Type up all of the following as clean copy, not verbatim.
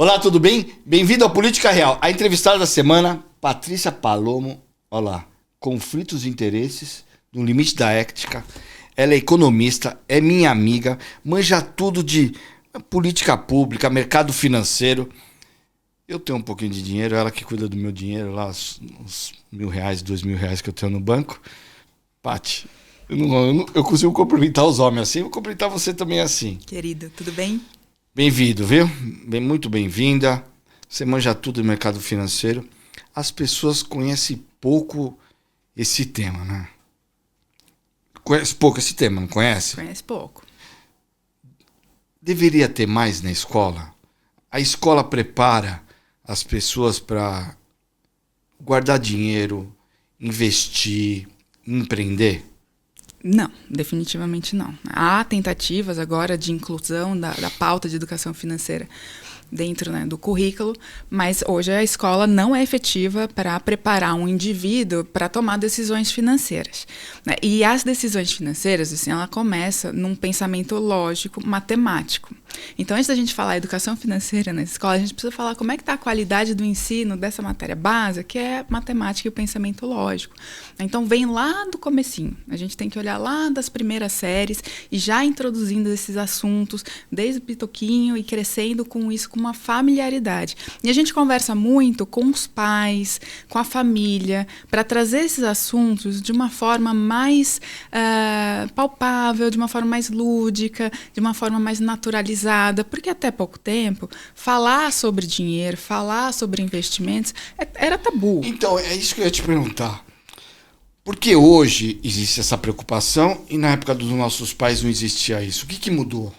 Olá, tudo bem? Bem-vindo ao Política Real. A entrevistada da semana, Patrícia Palomo. Olha lá, conflitos de interesses, no limite da ética. Ela é economista, é minha amiga, manja tudo de política pública, mercado financeiro. Eu tenho um pouquinho de dinheiro, ela que cuida do meu dinheiro, lá uns R$1.000, R$2.000 que eu tenho no banco. Pati, eu consigo cumprimentar os homens assim, vou cumprimentar você também assim. Querido, tudo bem? Bem-vindo, viu? Muito bem-vinda. Você manja tudo do mercado financeiro. As pessoas conhecem pouco esse tema, né? Conhece pouco esse tema, não conhece? Conhece pouco. Deveria ter mais na escola. A escola prepara as pessoas para guardar dinheiro, investir, empreender. Não, definitivamente não. Há tentativas agora de inclusão da pauta de educação financeira dentro, né, do currículo, mas hoje a escola não é efetiva para preparar um indivíduo para tomar decisões financeiras. Né? E as decisões financeiras, assim, ela começa num pensamento lógico, matemático. Então, antes da gente falar educação financeira na escola, a gente precisa falar como é que está a qualidade do ensino dessa matéria básica, que é matemática e o pensamento lógico. Então, vem lá do comecinho. A gente tem que olhar lá das primeiras séries e já introduzindo esses assuntos desde o pitoquinho e crescendo com isso, com uma familiaridade. E a gente conversa muito com os pais, com a família, para trazer esses assuntos de uma forma mais palpável, de uma forma mais lúdica, de uma forma mais naturalizada, porque até pouco tempo, falar sobre dinheiro, falar sobre investimentos, era tabu. Então, é isso que eu ia te perguntar. Porque hoje existe essa preocupação e na época dos nossos pais não existia isso. O que mudou?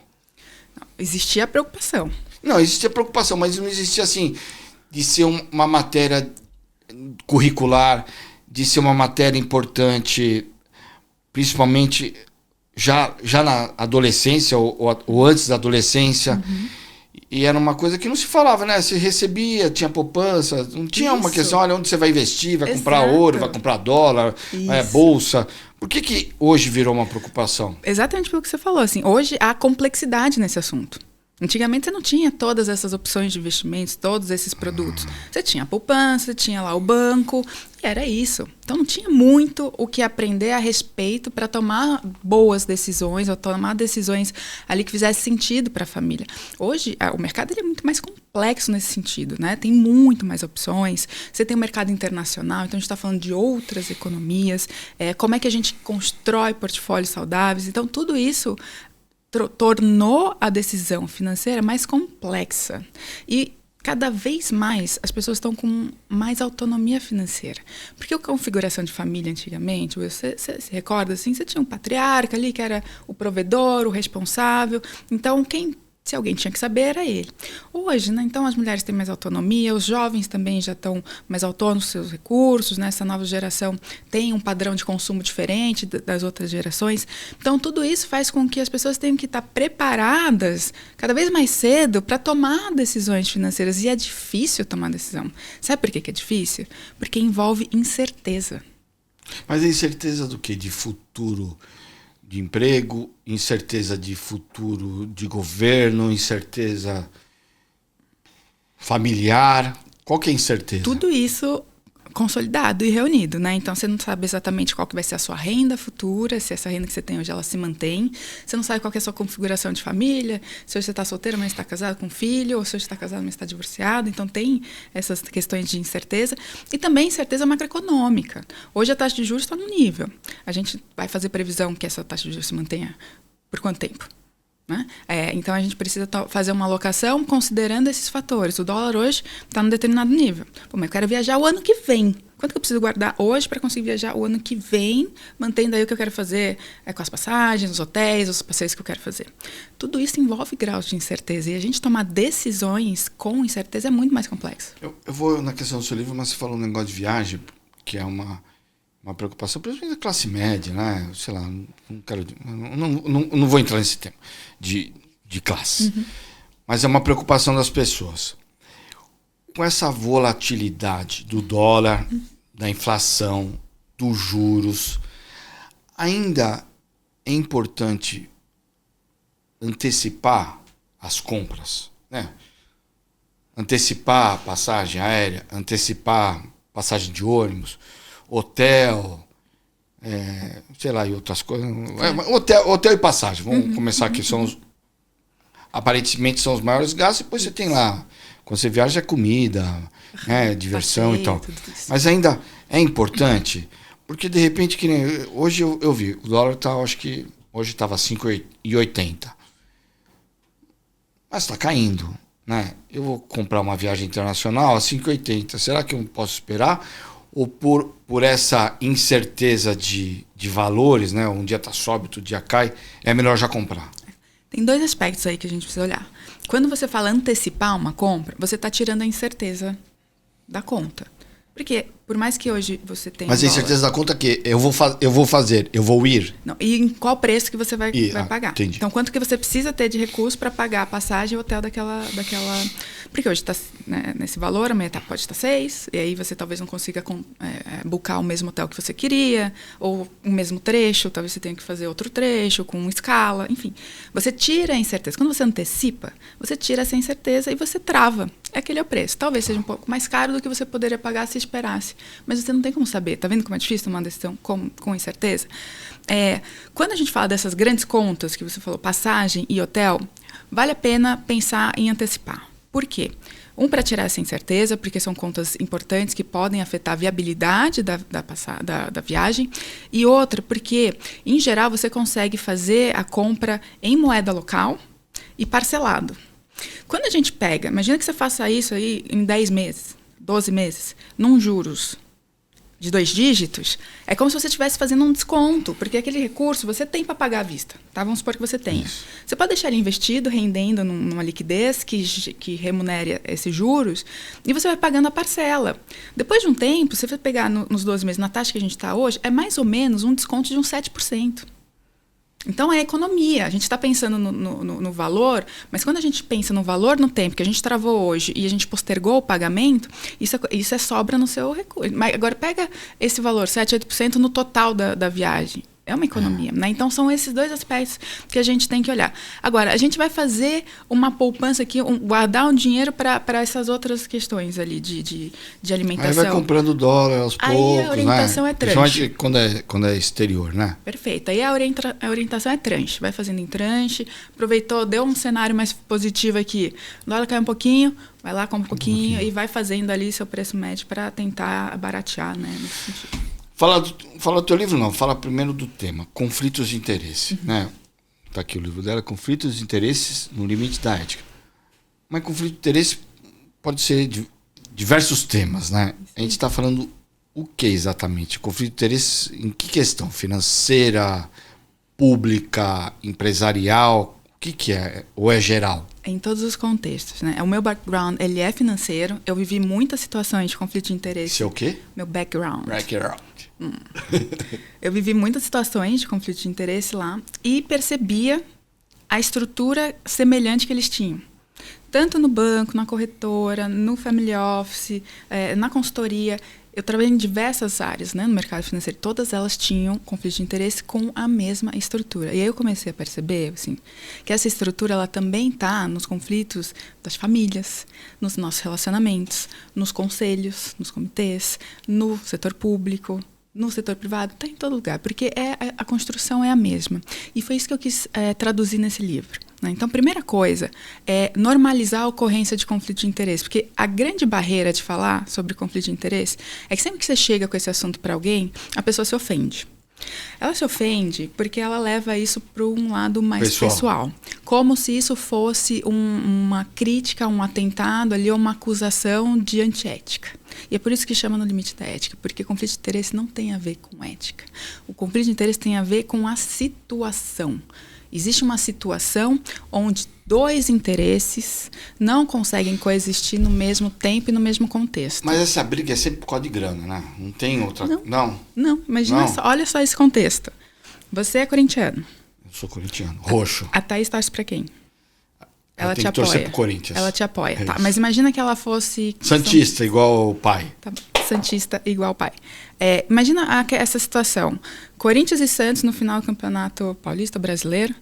Existia a preocupação. Não, existia preocupação, mas não existia assim, de ser uma matéria curricular, de ser uma matéria importante, principalmente já na adolescência ou antes da adolescência. Uhum. E era uma coisa que não se falava, né? Você recebia, tinha poupança, não tinha uma questão, olha, onde você vai investir, vai comprar ouro, vai comprar dólar, bolsa. Por que hoje virou uma preocupação? Exatamente pelo que você falou, assim, hoje há complexidade nesse assunto. Antigamente você não tinha todas essas opções de investimentos, todos esses produtos. Você tinha a poupança, tinha lá o banco, e era isso. Então não tinha muito o que aprender a respeito para tomar boas decisões ou tomar decisões ali que fizesse sentido para a família. Hoje o mercado é muito mais complexo nesse sentido, né? Tem muito mais opções. Você tem o mercado internacional, então a gente está falando de outras economias, como é que a gente constrói portfólios saudáveis. Então tudo isso tornou a decisão financeira mais complexa. E cada vez mais as pessoas estão com mais autonomia financeira. Porque a configuração de família antigamente, você se recorda assim, você tinha um patriarca ali que era o provedor, o responsável. Então, se alguém tinha que saber, era ele. Hoje, né, então, as mulheres têm mais autonomia, os jovens também já estão mais autônomos dos seus recursos, né, essa nova geração tem um padrão de consumo diferente das outras gerações. Então, tudo isso faz com que as pessoas tenham que estar preparadas cada vez mais cedo para tomar decisões financeiras. E é difícil tomar decisão. Sabe por que é difícil? Porque envolve incerteza. Mas a incerteza do quê? De futuro? De emprego, incerteza de futuro de governo, incerteza familiar. Qual que é a incerteza? Tudo isso consolidado e reunido, né? Então, você não sabe exatamente qual que vai ser a sua renda futura, se essa renda que você tem hoje, ela se mantém. Você não sabe qual que é a sua configuração de família, se hoje você está solteiro, mas está casado com filho, ou se hoje está casado, mas está divorciado. Então, tem essas questões de incerteza. E também incerteza macroeconômica. Hoje, a taxa de juros está no nível. A gente vai fazer previsão que essa taxa de juros se mantenha por quanto tempo? Né? Então, a gente precisa fazer uma alocação considerando esses fatores. O dólar hoje está num determinado nível. Pô, mas eu quero viajar o ano que vem. Quanto que eu preciso guardar hoje para conseguir viajar o ano que vem, mantendo aí o que eu quero fazer com as passagens, os hotéis, os passeios que eu quero fazer? Tudo isso envolve graus de incerteza. E a gente tomar decisões com incerteza é muito mais complexo. Eu vou na questão do seu livro, mas você falou um negócio de viagem, que é uma preocupação, principalmente da classe média, né? Sei lá, não vou entrar nesse tema de classe. Uhum. Mas é uma preocupação das pessoas. Com essa volatilidade do dólar, da inflação, dos juros, ainda é importante antecipar as compras, né? antecipar passagem aérea, antecipar passagem de ônibus, hotel, sei lá, e outras coisas. Hotel e passagem, vamos começar aqui, aparentemente são os maiores gastos, depois você tem lá, quando você viaja, é comida, diversão e tal. Mas ainda é importante, porque de repente, que nem, hoje eu vi, o dólar tá, acho que hoje estava 5,80. Mas está caindo, né? Eu vou comprar uma viagem internacional a 5,80. Será que eu posso esperar? Ou por essa incerteza de valores, né? Um dia sobe, outro dia cai, é melhor já comprar? Tem 2 aspectos aí que a gente precisa olhar. Quando você fala antecipar uma compra, você está tirando a incerteza da conta. Porque, por mais que hoje você tenha... Mas a incerteza da conta é que eu vou ir. Não, e em qual preço que você vai pagar. Entendi. Então, quanto que você precisa ter de recurso para pagar a passagem e o hotel daquela... Porque hoje está nesse valor, amanhã pode estar 6, e aí você talvez não consiga buscar o mesmo hotel que você queria, ou o mesmo trecho, talvez você tenha que fazer outro trecho, com escala, enfim. Você tira a incerteza. Quando você antecipa, você tira essa incerteza e você trava. Aquele é o preço. Talvez seja um pouco mais caro do que você poderia pagar se esperasse. Mas você não tem como saber. Tá vendo como é difícil tomar uma decisão com incerteza? Quando a gente fala dessas grandes contas que você falou, passagem e hotel, vale a pena pensar em antecipar. Por quê? Para tirar essa incerteza, porque são contas importantes que podem afetar a viabilidade da viagem. E outra, porque, em geral, você consegue fazer a compra em moeda local e parcelado. Quando a gente pega, imagina que você faça isso aí em 10 meses, 12 meses, num juros de 2 dígitos, é como se você estivesse fazendo um desconto, porque aquele recurso você tem para pagar à vista, tá? Vamos supor que você tenha. Você pode deixar ele investido, rendendo numa liquidez que remunere esses juros, e você vai pagando a parcela. Depois de um tempo, se você pegar nos 12 meses, na taxa que a gente está hoje, é mais ou menos um desconto de uns 7%. Então, é economia. A gente está pensando no valor, mas quando a gente pensa no valor no tempo que a gente travou hoje e a gente postergou o pagamento, isso é sobra no seu recurso. Mas agora, pega esse valor, 7, 8% no total da viagem. É uma economia, né? Então, são esses 2 aspectos que a gente tem que olhar. Agora, a gente vai fazer uma poupança aqui, guardar um dinheiro para essas outras questões ali de alimentação. Aí vai comprando dólar aos poucos, né? A orientação é tranche. Principalmente quando é exterior, né? Perfeito. Aí a orientação é tranche. Vai fazendo em tranche, aproveitou, deu um cenário mais positivo aqui. O dólar cai um pouquinho, vai lá, compra um pouquinho e vai fazendo ali seu preço médio para tentar baratear, né? Nesse sentido. Fala do teu livro, não. Fala primeiro do tema, conflitos de interesse. Né? Tá aqui o livro dela, conflitos de interesses no limite da ética. Mas conflito de interesse pode ser de diversos temas, né? A gente está falando o que exatamente? Conflito de interesse em que questão? Financeira, pública, empresarial? O que é? Ou é geral? Em todos os contextos, né? O meu background, ele é financeiro. Eu vivi muitas situações de conflito de interesse. Isso é o quê? Meu background. Background. Eu vivi muitas situações de conflito de interesse lá e percebia a estrutura semelhante que eles tinham. Tanto no banco, na corretora, no family office, na consultoria. Eu trabalhei em diversas áreas, né, no mercado financeiro. Todas elas tinham conflito de interesse com a mesma estrutura. E aí eu comecei a perceber assim, que essa estrutura ela também está nos conflitos das famílias, nos nossos relacionamentos, nos conselhos, nos comitês, no setor público, no setor privado, está em todo lugar, porque a construção é a mesma. E foi isso que eu quis traduzir nesse livro. Né? Então, a primeira coisa é normalizar a ocorrência de conflito de interesse, porque a grande barreira de falar sobre conflito de interesse é que sempre que você chega com esse assunto para alguém, a pessoa se ofende. Ela se ofende porque ela leva isso para um lado mais pessoal. Como se isso fosse uma crítica, um atentado ali, ou uma acusação de antiética. E é por isso que chama no limite da ética, porque conflito de interesse não tem a ver com ética. O conflito de interesse tem a ver com a situação. Existe uma situação onde 2 interesses não conseguem coexistir no mesmo tempo e no mesmo contexto. Mas essa briga é sempre por causa de grana, né? Não tem outra... Não, imagina só, olha só esse contexto. Você é corintiano. Eu sou corintiano, roxo. A Thaís torce pra quem? Ela te tem que apoia. torcer pro Corinthians. Ela te apoia, tá. Mas imagina que ela fosse... Santista, igual o pai. Tá, Santista, igual o pai. Imagina essa situação. Corinthians e Santos no final do Campeonato Paulista Brasileiro.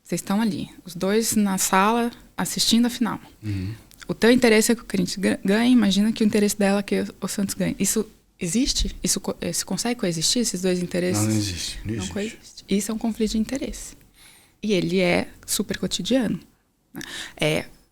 Vocês estão ali, os 2 na sala assistindo a final. Uhum. o teu interesse é que o Corinthians ganhe, imagina que o interesse dela é que o Santos ganhe. Isso existe? Isso se consegue coexistir, esses dois interesses? Não existe. Não coexiste. Isso é um conflito de interesse. E ele é super cotidiano.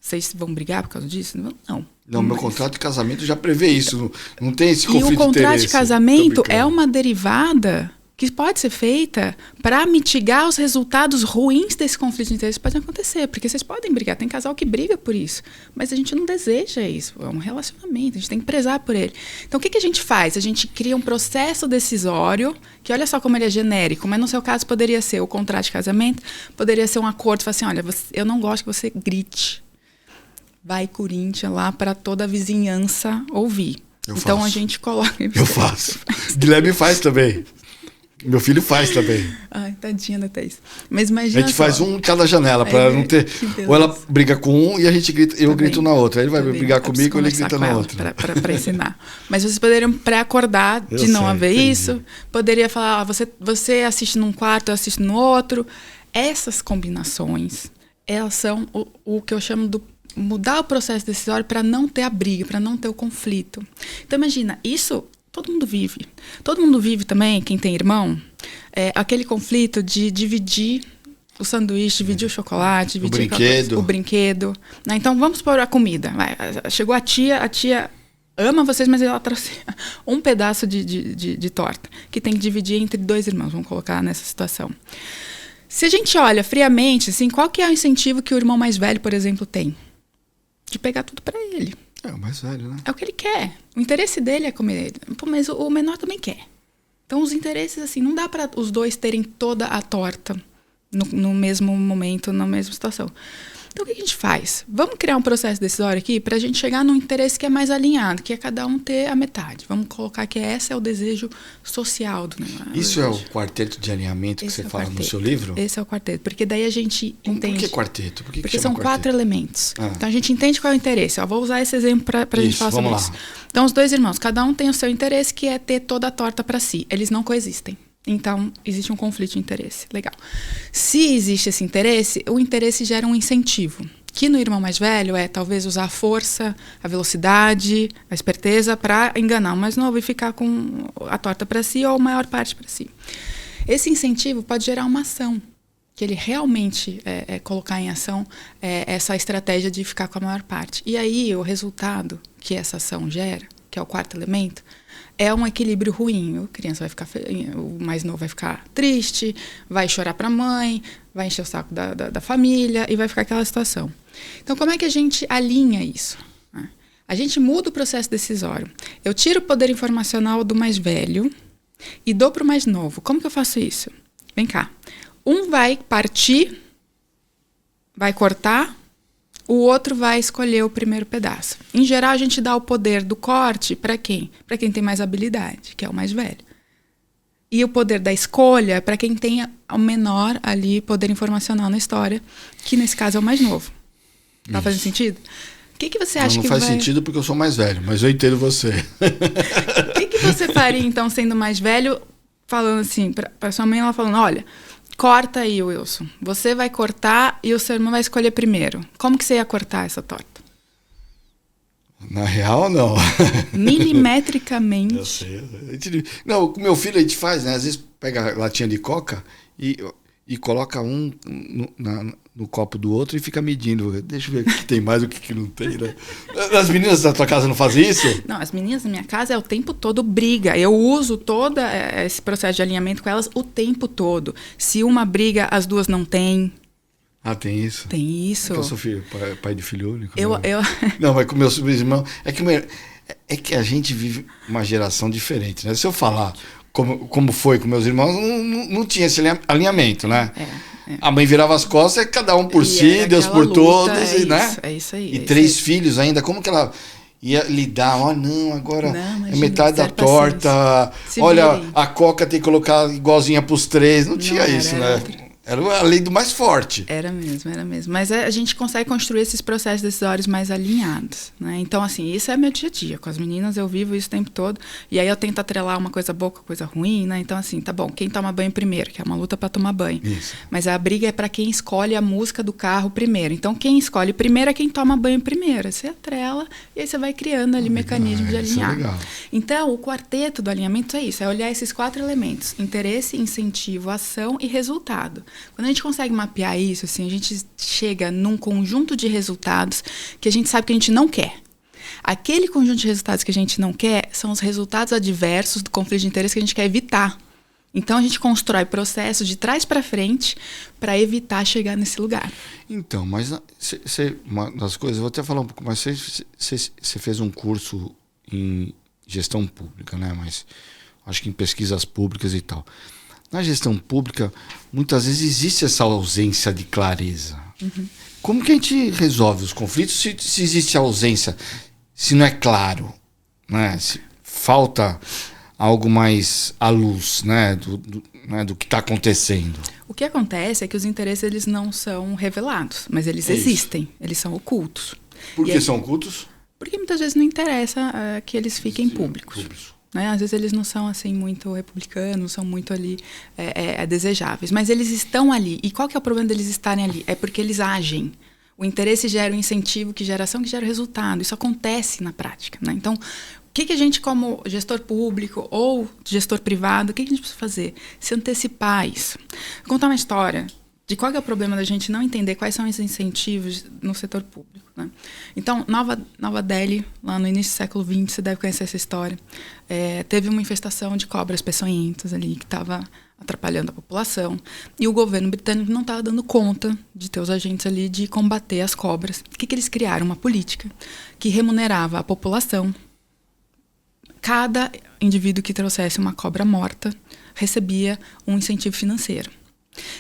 Vocês vão brigar por causa disso? Não. Não, meu contrato de casamento já prevê isso. Não tem esse conflito de interesse. E o contrato de casamento é uma derivada que pode ser feita para mitigar os resultados ruins desse conflito de interesse que pode acontecer. Porque vocês podem brigar, tem casal que briga por isso. Mas a gente não deseja isso, é um relacionamento, a gente tem que prezar por ele. Então o que a gente faz? A gente cria um processo decisório, que olha só como ele é genérico, mas no seu caso poderia ser o contrato de casamento, poderia ser um acordo, falar assim, olha, eu não gosto que você grite. Vai Corinthians lá para toda a vizinhança ouvir. Então a gente coloca... Eu faço. Guilherme faz também. Meu filho faz também. Ai, tadinha da Thaís. Mas imagina. A gente faz um em cada janela, para não ter. Ou ela briga com um e a gente grita, eu grito na outra. Aí ele vai brigar comigo e ele grita na outra. Para ensinar. Mas vocês poderiam pré-acordar de não haver isso. Poderia falar, você assiste num quarto, eu assisto no outro. Essas combinações, elas são o que eu chamo do mudar o processo decisório para não ter a briga, para não ter o conflito. Então imagina, isso todo mundo vive. Todo mundo vive também, quem tem irmão, aquele conflito de dividir o sanduíche, dividir o chocolate, dividir o brinquedo. Né? Então vamos por a comida. Chegou a tia ama vocês, mas ela trouxe um pedaço de torta, que tem que dividir entre 2 irmãos, vamos colocar nessa situação. Se a gente olha friamente, assim, qual que é o incentivo que o irmão mais velho, por exemplo, tem? De pegar tudo para ele. É o mais velho, né? É o que ele quer. O interesse dele é comer ele. Pô, mas o menor também quer. Então, os interesses, assim, não dá para os dois terem toda a torta no mesmo momento, na mesma situação. Então, o que a gente faz? Vamos criar um processo decisório aqui para a gente chegar num interesse que é mais alinhado, que é cada um ter a metade. Vamos colocar que esse é o desejo social do negócio. Isso é o quarteto de alinhamento que você fala no seu livro? Esse é o quarteto, porque daí a gente entende... Por que quarteto? Porque são 4 elementos. Então, a gente entende qual é o interesse. Vou usar esse exemplo para a gente falar sobre isso. Então, os 2 irmãos, cada um tem o seu interesse, que é ter toda a torta para si. Eles não coexistem. Então, existe um conflito de interesse. Legal. Se existe esse interesse, o interesse gera um incentivo. Que no irmão mais velho é talvez usar a força, a velocidade, a esperteza para enganar o mais novo e ficar com a torta para si ou a maior parte para si. Esse incentivo pode gerar uma ação, que ele realmente colocar em ação essa estratégia de ficar com a maior parte. E aí, o resultado que essa ação gera, que é o 4º elemento, é um equilíbrio ruim. A criança vai ficar o mais novo vai ficar triste, vai chorar para a mãe, vai encher o saco da família e vai ficar aquela situação. Então, como é que a gente alinha isso? A gente muda o processo decisório. Eu tiro o poder informacional do mais velho e dou para o mais novo. Como que eu faço isso? Vem cá. Um vai partir, vai cortar, o outro vai escolher o primeiro pedaço. Em geral, a gente dá o poder do corte para quem? Para quem tem mais habilidade, que é o mais velho. E o poder da escolha para quem tem o menor ali poder informacional na história, que nesse caso é o mais novo. Tá fazendo sentido? O que você acha que vai... Não faz sentido porque eu sou mais velho, mas eu entendo você. O que você faria, então, sendo mais velho, falando assim, para sua mãe, ela falando, olha... Corta aí, Wilson. Você vai cortar e o seu irmão vai escolher primeiro. Como que você ia cortar essa torta? Na real, não. Milimetricamente. Eu sei. Não, com meu filho a gente faz, né? Às vezes pega a latinha de coca e coloca um no copo do outro e fica medindo. Deixa eu ver o que tem mais e o que não tem, né? As meninas da tua casa não fazem isso? Não, as meninas da minha casa é o tempo todo briga. Eu uso todo esse processo de alinhamento com elas o tempo todo. Se uma briga, as duas não têm. Ah, tem isso? Tem isso. É que eu sou pai de filho único. Eu... Não, mas com meus irmãos... É que a gente vive uma geração diferente, né? Se eu falar como foi com meus irmãos, não tinha esse alinhamento, né? A mãe virava as costas, cada um por si, Deus por luta, todos, né? É isso aí. E 3 filhos ainda, como que ela ia lidar? Agora é metade da torta. Olha, a coca tem que colocar igualzinha pros 3. Não tinha isso, né? Era a lei do mais forte. Era mesmo. Mas a gente consegue construir esses processos decisórios mais alinhados, né? Então, assim, isso é meu dia a dia. Com as meninas eu vivo isso o tempo todo. E aí eu tento atrelar uma coisa boa com coisa ruim, né? Então, assim, tá bom, quem toma banho primeiro? Que é uma luta para tomar banho. Isso. Mas a briga é para quem escolhe a música do carro primeiro. Então, quem escolhe primeiro é quem toma banho primeiro. Você atrela e aí você vai criando ali mecanismos de alinhar. Isso é legal. Então, o quarteto do alinhamento é isso. É olhar esses 4 elementos. Interesse, incentivo, ação e resultado. Quando a gente consegue mapear isso, assim, a gente chega num conjunto de resultados que a gente sabe que a gente não quer. Aquele conjunto de resultados que a gente não quer são os resultados adversos do conflito de interesse que a gente quer evitar. Então, a gente constrói processos de trás para frente para evitar chegar nesse lugar. Então, mas uma das coisas, eu vou até falar um pouco, mas você fez um curso em gestão pública, né? Mas acho que em pesquisas públicas e tal. Na gestão pública, muitas vezes existe essa ausência de clareza. Uhum. Como que a gente resolve os conflitos se existe a ausência, se não é claro, né? Se falta algo mais à luz, né? Do que está acontecendo. O que acontece é que os interesses eles não são revelados, mas eles existem, eles são ocultos. Por que são ocultos? Porque muitas vezes não interessa que eles fiquem públicos. Né? Às vezes eles não são assim muito republicanos, são muito ali desejáveis, mas eles estão ali. E qual que é o problema deles estarem ali? É porque eles agem. O interesse gera o incentivo, que gera ação, que gera o resultado. Isso acontece na prática, né? Então, o que a gente, como gestor público ou gestor privado, o que a gente precisa fazer? Se antecipar a isso. Vou contar uma história de qual que é o problema da gente não entender quais são os incentivos no setor público. Né? Então, Nova Delhi, lá no início do século XX, você deve conhecer essa história, teve uma infestação de cobras peçonhentas ali, que estava atrapalhando a população, e o governo britânico não estava dando conta de ter os agentes ali de combater as cobras. O que eles criaram? Uma política que remunerava a população. Cada indivíduo que trouxesse uma cobra morta recebia um incentivo financeiro.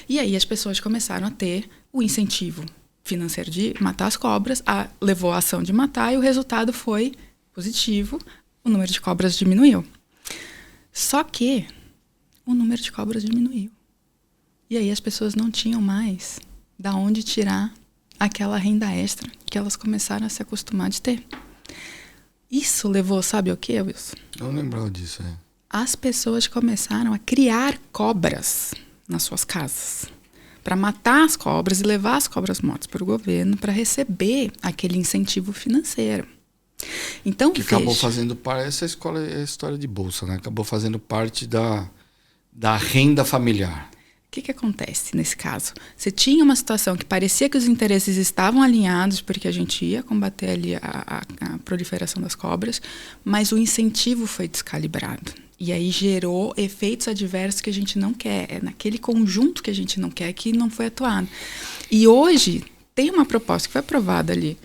E aí as pessoas começaram a ter o incentivo financeiro de matar as cobras, levou a ação de matar e o resultado foi positivo, o número de cobras diminuiu. Só que o número de cobras diminuiu. E aí as pessoas não tinham mais da onde tirar aquela renda extra que elas começaram a se acostumar de ter. Isso levou, sabe o que, Wilson? Eu não lembrava disso, As pessoas começaram a criar cobras nas suas casas, para matar as cobras e levar as cobras mortas para o governo para receber aquele incentivo financeiro. Então, que acabou fazendo parte, essa escola é a história de bolsa, né? Acabou fazendo parte da renda familiar. O que acontece nesse caso? Você tinha uma situação que parecia que os interesses estavam alinhados, porque a gente ia combater ali a proliferação das cobras, mas o incentivo foi descalibrado. E aí gerou efeitos adversos que a gente não quer. É naquele conjunto que a gente não quer que não foi atuado. E hoje tem uma proposta que foi aprovada ali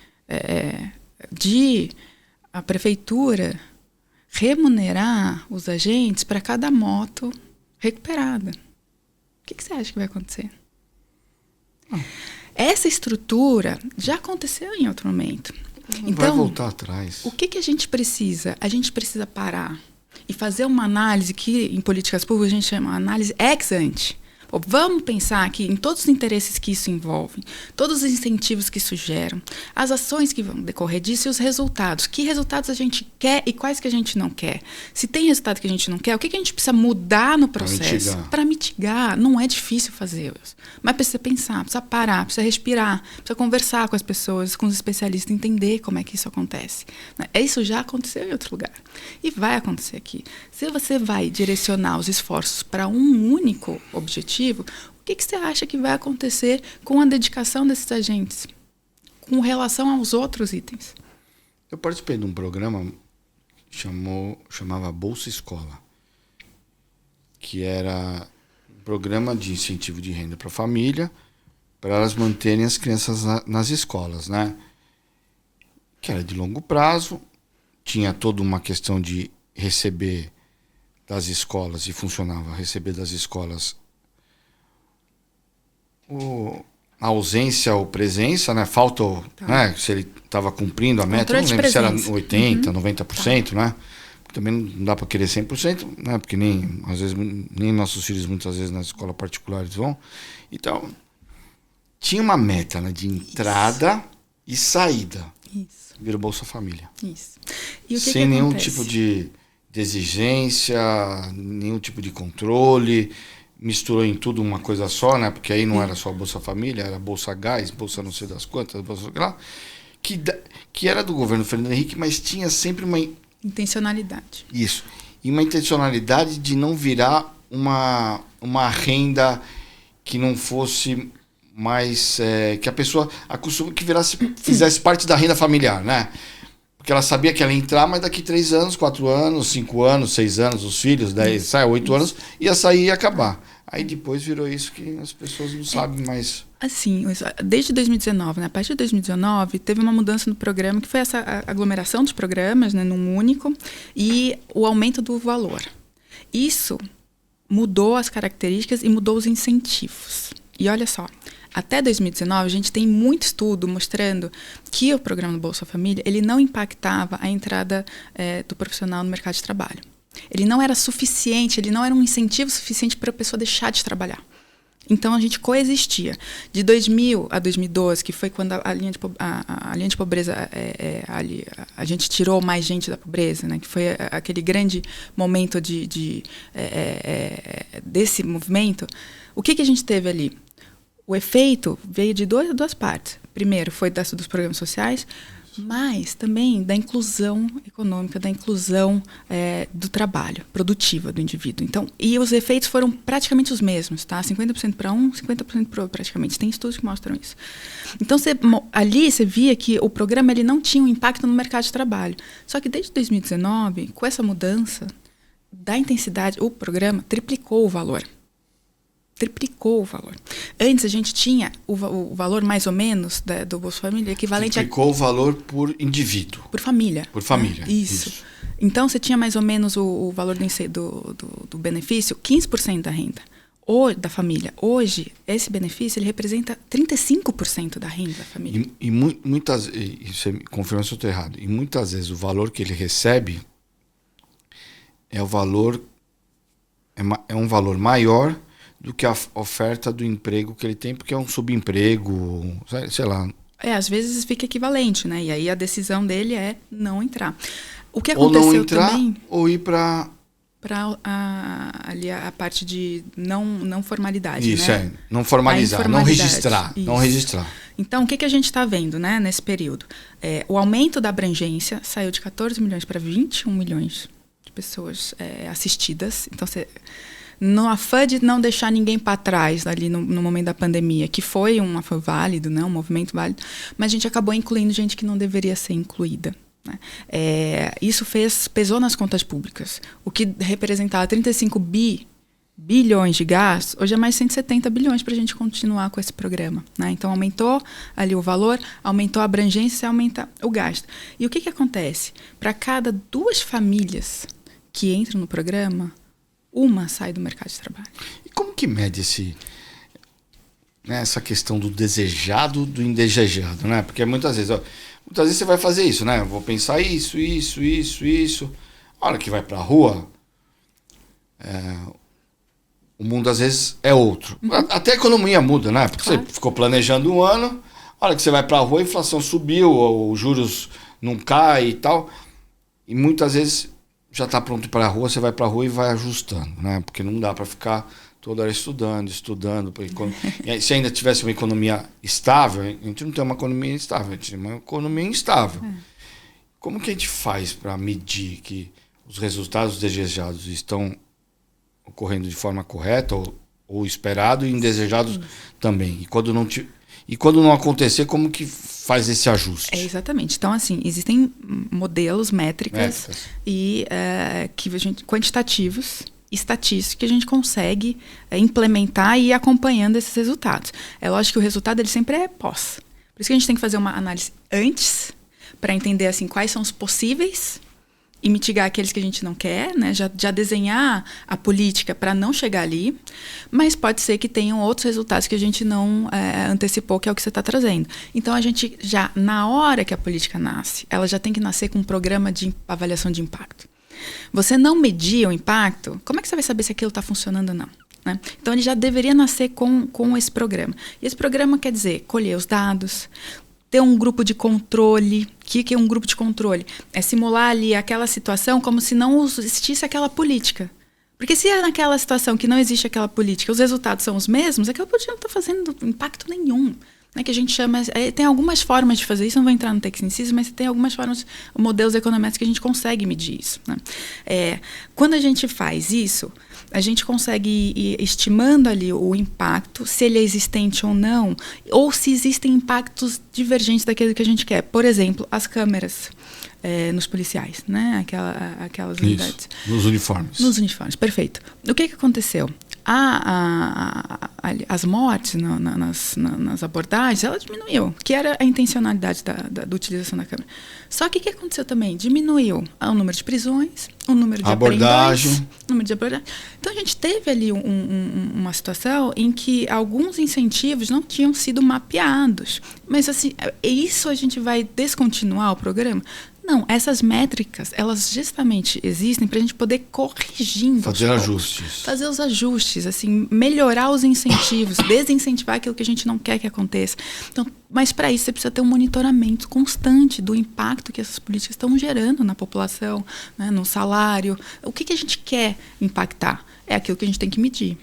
de a prefeitura remunerar os agentes para cada moto recuperada. O que você acha que vai acontecer? Essa estrutura já aconteceu em outro momento. Não então, vai voltar atrás. O que a gente precisa? A gente precisa parar e fazer uma análise que, em políticas públicas, a gente chama de análise ex ante. Vamos pensar aqui em todos os interesses que isso envolve, todos os incentivos que isso gera, as ações que vão decorrer disso e os resultados. Que resultados a gente quer e quais que a gente não quer? Se tem resultado que a gente não quer, o que a gente precisa mudar no processo? Para mitigar. Não é difícil fazer isso. Mas precisa pensar, precisa parar, precisa respirar, precisa conversar com as pessoas, com os especialistas, entender como é que isso acontece. Isso já aconteceu em outro lugar. E vai acontecer aqui. Se você vai direcionar os esforços para um único objetivo, o que você acha que vai acontecer com a dedicação desses agentes, com relação aos outros itens? Eu participei de um programa que chamava Bolsa Escola, que era um programa de incentivo de renda para a família, para elas manterem as crianças nas escolas, né? Que era de longo prazo, tinha toda uma questão de receber das escolas, e funcionava receber das escolas a ausência ou presença, né? Falta, né? Se ele estava cumprindo a meta, não lembro se era 80%, 90%, né? também não dá para querer 100%, né? Porque às vezes, nem nossos filhos muitas vezes na escola particular eles vão. Então, tinha uma meta, né, de entrada e saída. Isso. Virou Bolsa Família. Isso. E o que sem que nenhum acontece? tipo de exigência, nenhum tipo de controle. Misturou em tudo uma coisa só, né? Porque aí não era só Bolsa Família, era Bolsa Gás, Bolsa não sei das quantas, Bolsa lá, que era do governo Fernando Henrique, mas tinha sempre uma Intencionalidade. isso. E uma intencionalidade de não virar uma renda que não fosse mais que a pessoa que fizesse parte da renda familiar, né? Porque ela sabia que ela ia entrar, mas daqui 3 anos, 4 anos, 5 anos, 6 anos, os filhos, 10, 8 anos, ia sair e ia acabar. Aí depois virou isso que as pessoas não sabem mais. Assim, desde 2019, né? A partir de 2019, teve uma mudança no programa, que foi essa aglomeração dos programas, né, num único, e o aumento do valor. Isso mudou as características e mudou os incentivos. E olha só, até 2019, a gente tem muito estudo mostrando que o programa do Bolsa Família ele não impactava a entrada do profissional no mercado de trabalho. Ele não era suficiente, ele não era um incentivo suficiente para a pessoa deixar de trabalhar. Então, a gente coexistia. De 2000 a 2012, que foi quando a linha de pobreza, a gente tirou mais gente da pobreza, né? Que foi aquele grande momento desse movimento. O que a gente teve ali? O efeito veio de duas partes. Primeiro, foi dos programas sociais, mas também da inclusão econômica, da inclusão do trabalho, produtiva do indivíduo. Então, e os efeitos foram praticamente os mesmos, tá? 50% para 50% para outro, praticamente. Tem estudos que mostram isso. Então, ali você via que o programa ele não tinha um impacto no mercado de trabalho. Só que desde 2019, com essa mudança da intensidade, o programa triplicou o valor. Triplicou o valor. Antes a gente tinha o valor mais ou menos do Bolsa Família equivalente triplicou o valor por indivíduo. Por família. Por família. Isso. Então você tinha mais ou menos o valor do benefício, 15% da renda da família. Hoje, esse benefício ele representa 35% da renda da família. E você me confirma se eu estou errado, e muitas vezes o valor que ele recebe é um valor maior do que a oferta do emprego que ele tem, porque é um subemprego, sei lá. Às vezes fica equivalente, né? E aí a decisão dele é não entrar. O que aconteceu ou não entrar, também... ou ir para ali a parte de não formalidade, isso, né? Não formalizar, não registrar. Isso. Não registrar. Então, o que a gente está vendo, né, nesse período? O aumento da abrangência saiu de 14 milhões para 21 milhões de pessoas assistidas. Então, no afã de não deixar ninguém para trás ali no momento da pandemia, que foi válido, né, um movimento válido, mas a gente acabou incluindo gente que não deveria ser incluída. Né? Isso pesou nas contas públicas. O que representava 35 bilhões de gastos, hoje é mais 170 bilhões para a gente continuar com esse programa. Né? Então, aumentou ali o valor, aumentou a abrangência, aumenta o gasto. E o que acontece? Para cada 2 famílias que entram no programa, uma sai do mercado de trabalho. E como que mede essa questão do desejado do indesejado, né? Porque muitas vezes você vai fazer isso, né? Eu vou pensar isso. A hora que vai para a rua, o mundo às vezes é outro. Uhum. Até a economia muda, né? Porque claro. Você ficou planejando um ano, a hora que você vai para a rua, a inflação subiu, os juros não caem e tal. E muitas vezes já está pronto para a rua, você vai para a rua e vai ajustando, né? Porque não dá para ficar toda hora estudando. Se ainda tivesse uma economia estável, a gente não tem uma economia estável, a gente tem uma economia instável. Como que a gente faz para medir que os resultados desejados estão ocorrendo de forma correta ou esperado e indesejados também? E quando não acontecer, como que faz esse ajuste? Exatamente. Então, assim, existem modelos, métricas e quantitativos, estatísticos, que a gente consegue implementar e ir acompanhando esses resultados. É lógico que o resultado ele sempre é pós. Por isso que a gente tem que fazer uma análise antes, para entender assim, quais são os possíveis e mitigar aqueles que a gente não quer, né? Já desenhar a política para não chegar ali, mas pode ser que tenham outros resultados que a gente não antecipou, que é o que você está trazendo. Então, a gente já, na hora que a política nasce, ela já tem que nascer com um programa de avaliação de impacto. você não medir o impacto, como é que você vai saber se aquilo está funcionando ou não? Né? Então, ele já deveria nascer com esse programa. E esse programa quer dizer colher os dados, ter um grupo de controle. O que é um grupo de controle? É simular ali aquela situação como se não existisse aquela política. Porque se é naquela situação que não existe aquela política, os resultados são os mesmos, aquela política não está fazendo impacto nenhum. Né, que a gente chama, tem algumas formas de fazer isso, não vou entrar no tecnicismo, mas tem algumas formas, modelos econométricos que a gente consegue medir isso. Né? Quando a gente faz isso, a gente consegue ir estimando ali o impacto, se ele é existente ou não, ou se existem impactos divergentes daquilo que a gente quer. Por exemplo, as câmeras nos policiais, né? Aquelas unidades. Nos uniformes. Nos uniformes, perfeito. O que aconteceu? As mortes nas abordagens, ela diminuiu, que era a intencionalidade da utilização da câmera. Só que o que aconteceu também? Diminuiu o número de prisões, o número de abordagens, o número de abordagem. Então, a gente teve ali uma situação em que alguns incentivos não tinham sido mapeados. Mas, assim, isso a gente vai descontinuar o programa? Não, essas métricas, elas justamente existem para a gente poder corrigindo. Fazer os ajustes, assim, melhorar os incentivos, desincentivar aquilo que a gente não quer que aconteça. Então, mas para isso você precisa ter um monitoramento constante do impacto que essas políticas estão gerando na população, né, no salário. O que a gente quer impactar? É aquilo que a gente tem que medir.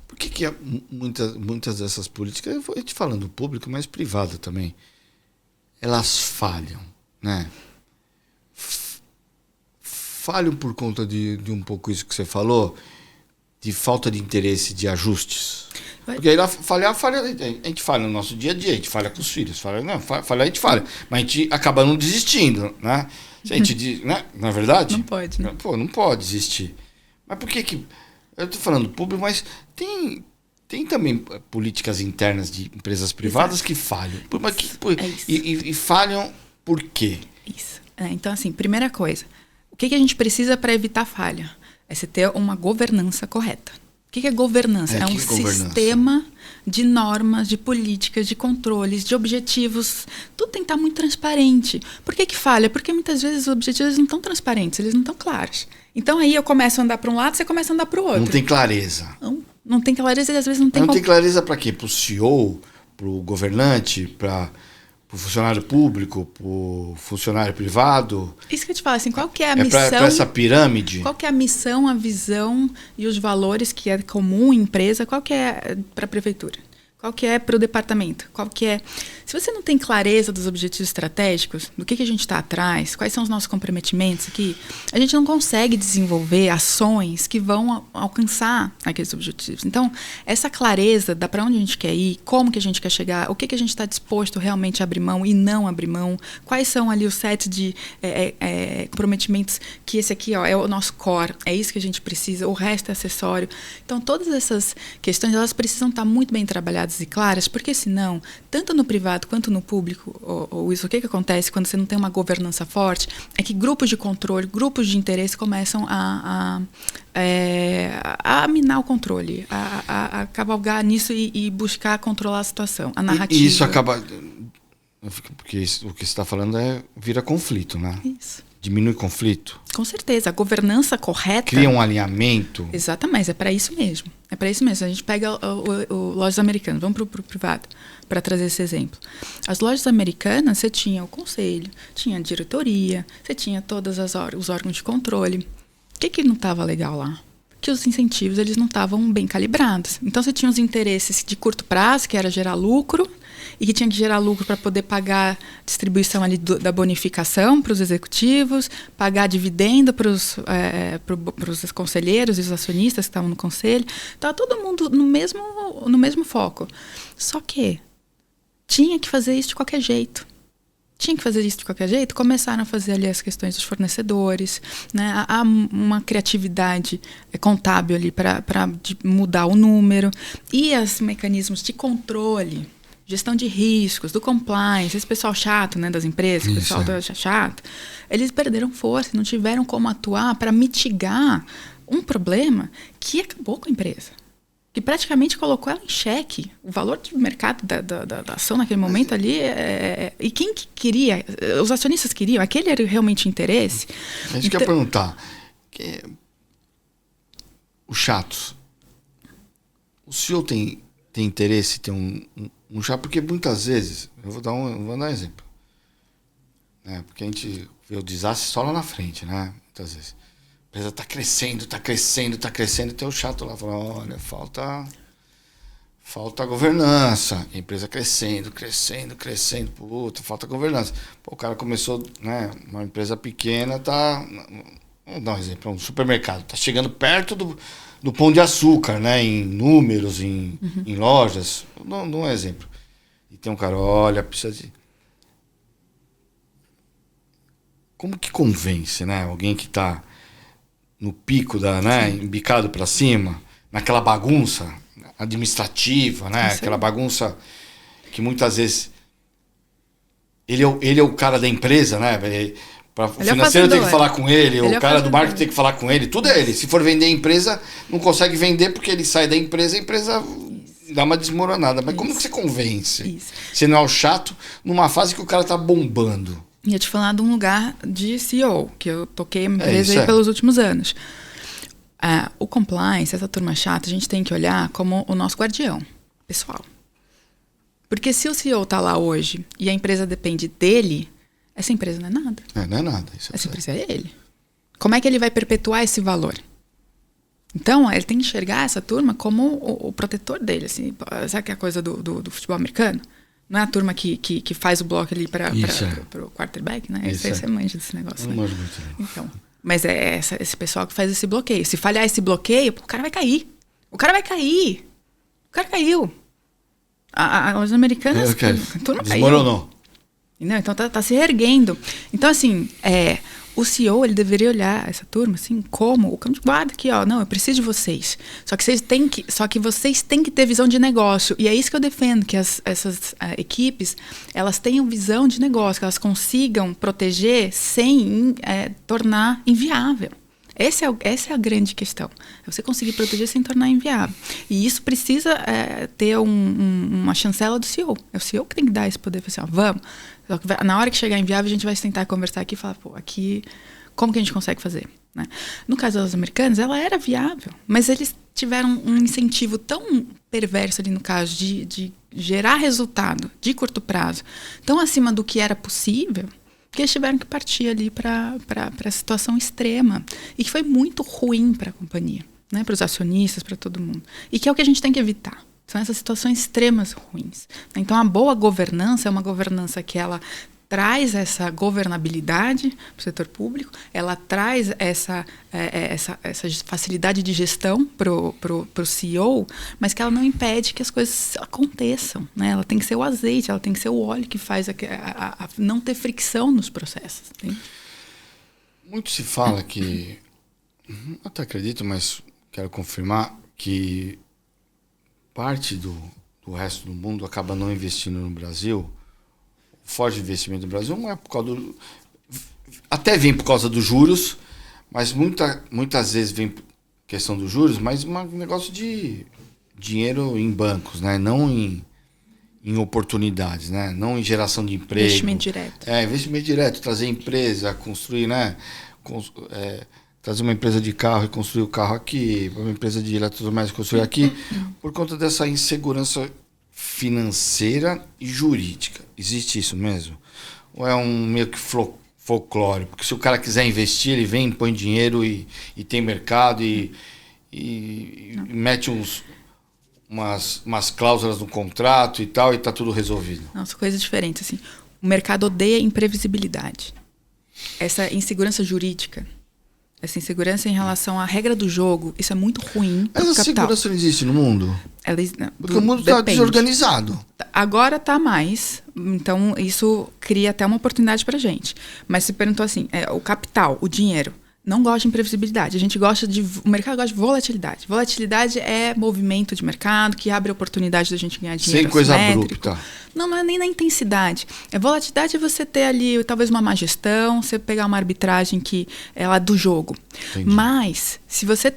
Por que muitas dessas políticas, eu vou te falando público, mas privado também, elas falham, né? Falham por conta de um pouco isso que você falou, de falta de interesse, de ajustes. Porque aí falha, a gente falha no nosso dia a dia, a gente falha com os filhos, falha, a gente falha, mas a gente acaba não desistindo, né? Se a gente diz, né? Na verdade? Não pode. Né? Pô, não pode desistir. Mas por que eu estou falando público, mas tem também políticas internas de empresas privadas que falham. E falham por quê? Isso. Então, assim, primeira coisa, o que a gente precisa para evitar falha? É você ter uma governança correta. O que é governança? É um sistema de normas, de políticas, de controles, de objetivos. Tudo tem que estar muito transparente. Por que falha? Porque muitas vezes os objetivos não estão transparentes, eles não estão claros. Então aí eu começo a andar para um lado, você começa a andar para o outro. Não tem clareza. Não tem clareza e às vezes não tem... Não tem clareza para quê? Para o CEO, para o governante, para o funcionário público, para o funcionário privado? Isso que eu te falo, assim, qual que é a missão... Para essa pirâmide? Qual que é a missão, a visão e os valores que é comum em empresa? Qual que é para a prefeitura? Qual que é para o departamento? Qual que é... Se você não tem clareza dos objetivos estratégicos, do que a gente está atrás, quais são os nossos comprometimentos aqui, a gente não consegue desenvolver ações que vão alcançar aqueles objetivos. Então, essa clareza da para onde a gente quer ir, como que a gente quer chegar, o que a gente está disposto realmente a abrir mão e não abrir mão, quais são ali os sets de comprometimentos que esse aqui é o nosso core, é isso que a gente precisa, o resto é acessório. Então, todas essas questões, elas precisam estar muito bem trabalhadas e claras, porque senão, tanto no privado quanto no público, ou isso, o que acontece quando você não tem uma governança forte, é que grupos de controle, grupos de interesse começam a minar o controle, a cavalgar nisso e buscar controlar a situação, a narrativa. E isso acaba... Porque o que você está falando vira conflito, né? Isso. Diminui conflito. Com certeza. A governança correta... Cria um alinhamento. Exatamente. É para isso mesmo. É para isso mesmo. A gente pega lojas americanas. Vamos para o privado, para trazer esse exemplo. As lojas americanas, você tinha o conselho, tinha a diretoria, você tinha todos os órgãos de controle. O que não estava legal lá? Que os incentivos eles não estavam bem calibrados. Então, você tinha os interesses de curto prazo, que era gerar lucro, e que tinha que gerar lucro para poder pagar distribuição ali da bonificação para os executivos, pagar dividendo para os conselheiros e os acionistas que estavam no conselho. Estava todo mundo no mesmo foco. Só que tinha que fazer isso de qualquer jeito. Começaram a fazer ali as questões dos fornecedores, né? Há uma criatividade contábil ali para mudar o número. E os mecanismos de controle, gestão de riscos, do compliance, esse pessoal chato, né, das empresas, o pessoal chato, eles perderam força, não tiveram como atuar para mitigar um problema que acabou com a empresa, que praticamente colocou ela em xeque. O valor de mercado da ação naquele momento ali, e quem que queria? Os acionistas queriam? Aquele era realmente o interesse? A gente quer perguntar, os chatos. O CEO tem interesse em ter um chato, porque muitas vezes, eu vou dar um exemplo. Né? Porque a gente vê o desastre só lá na frente, né? Muitas vezes. A empresa está crescendo, e tem o chato lá falando, olha, falta governança. A empresa crescendo. Puta, falta governança. Pô, o cara começou, né? Uma empresa pequena, vamos dar um exemplo, um supermercado. Tá chegando perto do Pão de Açúcar, né? Em números, em lojas. Não é um exemplo. E tem um cara, olha, precisa de... Como que convence, né? Alguém que tá no pico né? Embicado para cima, naquela bagunça administrativa, né? Aquela bagunça que muitas vezes ele é o cara da empresa, né? O financeiro tem que falar com ele, o cara do marketing tem que falar com ele, tudo é ele. Se for vender a empresa, não consegue vender porque ele sai da empresa, a empresa dá uma desmoronada. Mas como que você convence? Você não é o chato numa fase que o cara tá bombando. Ia te falar de um lugar de CEO, que eu toquei a empresa aí pelos últimos anos. O compliance, essa turma chata, a gente tem que olhar como o nosso guardião pessoal. Porque se o CEO tá lá hoje e a empresa depende dele, essa empresa não é nada. Não é nada. Essa empresa é ele. Como é que ele vai perpetuar esse valor? Então, ele tem que enxergar essa turma como o protetor dele. Assim. Sabe que é a coisa do futebol americano? Não é a turma que faz o bloco ali para o quarterback, né? Você manja desse negócio. Não manjo muito. Então, mas é esse pessoal que faz esse bloqueio. Se falhar esse bloqueio, o cara vai cair. O cara caiu. Os americanos... A turma desmoronou. Caiu. Então, tá se reerguendo. Então, assim... O CEO, ele deveria olhar essa turma, assim, como o cão de guarda aqui, ó. Não, eu preciso de vocês. Só que vocês têm que ter visão de negócio. E é isso que eu defendo, que essas equipes, elas tenham visão de negócio, que elas consigam proteger sem tornar inviável. Essa é a grande questão. É você conseguir proteger sem tornar inviável. E isso precisa ter uma chancela do CEO. É o CEO que tem que dar esse poder. Assim, ó, vamos. Só que na hora que chegar inviável, a gente vai tentar conversar aqui e falar, pô, aqui, como que a gente consegue fazer? Né? No caso dos americanos, ela era viável. Mas eles tiveram um incentivo tão perverso ali no caso de gerar resultado de curto prazo, tão acima do que era possível, que eles tiveram que partir ali para a situação extrema. E que foi muito ruim para a companhia, né? Para os acionistas, para todo mundo. E que é o que a gente tem que evitar. São essas situações extremas ruins. Então, a boa governança é uma governança que ela traz essa governabilidade para o setor público, ela traz essa facilidade de gestão para o CEO, mas que ela não impede que as coisas aconteçam. Né? Ela tem que ser o azeite, ela tem que ser o óleo que faz a não ter fricção nos processos. Entende? Muito se fala que, até acredito, mas quero confirmar que parte do resto do mundo acaba não investindo no Brasil. O forte investimento no Brasil não é por causa até vem por causa dos juros, mas muitas vezes vem por questão dos juros, mas um negócio de dinheiro em bancos, né? Não em oportunidades, né? Não em geração de emprego. Investimento direto. Investimento direto, trazer empresa, construir, né? Trazer uma empresa de carro e construir o carro aqui, uma empresa de eletrodomésticos construir aqui, por conta dessa insegurança financeira e jurídica. Existe isso mesmo? Ou é um meio que folclore? Porque se o cara quiser investir, ele vem, põe dinheiro e tem mercado e mete umas cláusulas no contrato e tal, e tá tudo resolvido. Não, são coisas diferentes. Assim. O mercado odeia imprevisibilidade. Essa insegurança jurídica, essa insegurança em relação à regra do jogo, isso é muito ruim para o capital. Mas a segurança não existe no mundo? Porque o mundo está desorganizado. Agora está mais. Então, isso cria até uma oportunidade para a gente. Mas você perguntou assim, o capital, o dinheiro, não gosta de imprevisibilidade. O mercado gosta de volatilidade. Volatilidade é movimento de mercado que abre a oportunidade da gente ganhar dinheiro. Sem coisa abrupta. Não é nem na intensidade. Volatilidade é você ter ali talvez uma má gestão, você pegar uma arbitragem que é lá do jogo. Entendi. Mas, se você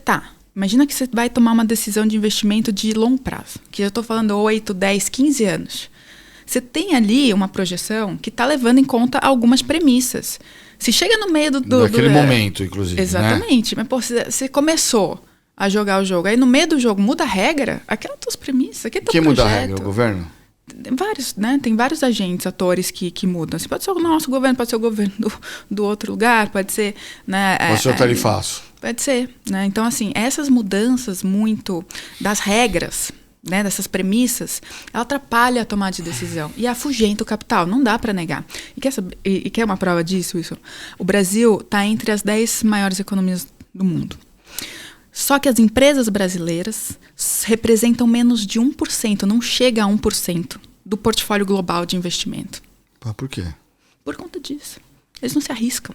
imagina que você vai tomar uma decisão de investimento de longo prazo, que eu estou falando 8, 10, 15 anos. você tem ali uma projeção que está levando em conta algumas premissas. Se chega no meio daquele momento, inclusive. Exatamente. Né? Mas, pô, você começou a jogar o jogo, aí no meio do jogo muda a regra, aquelas tuas premissas, aquele teu Quem projeto. muda a regra? O governo? Vários, né? Tem vários agentes, atores que mudam. Assim, pode ser o nosso governo, pode ser o governo do outro lugar, pode ser... Né, pode ser o tarifaço. Pode ser. Né? Então, assim, essas mudanças muito das regras, né, dessas premissas, ela atrapalha a tomada de decisão e afugenta o capital, não dá para negar. E quer uma prova disso? O Brasil está entre as 10 maiores economias do mundo. Só que as empresas brasileiras representam menos de 1%, não chega a 1% do portfólio global de investimento. Por quê? Por conta disso. Eles não se arriscam.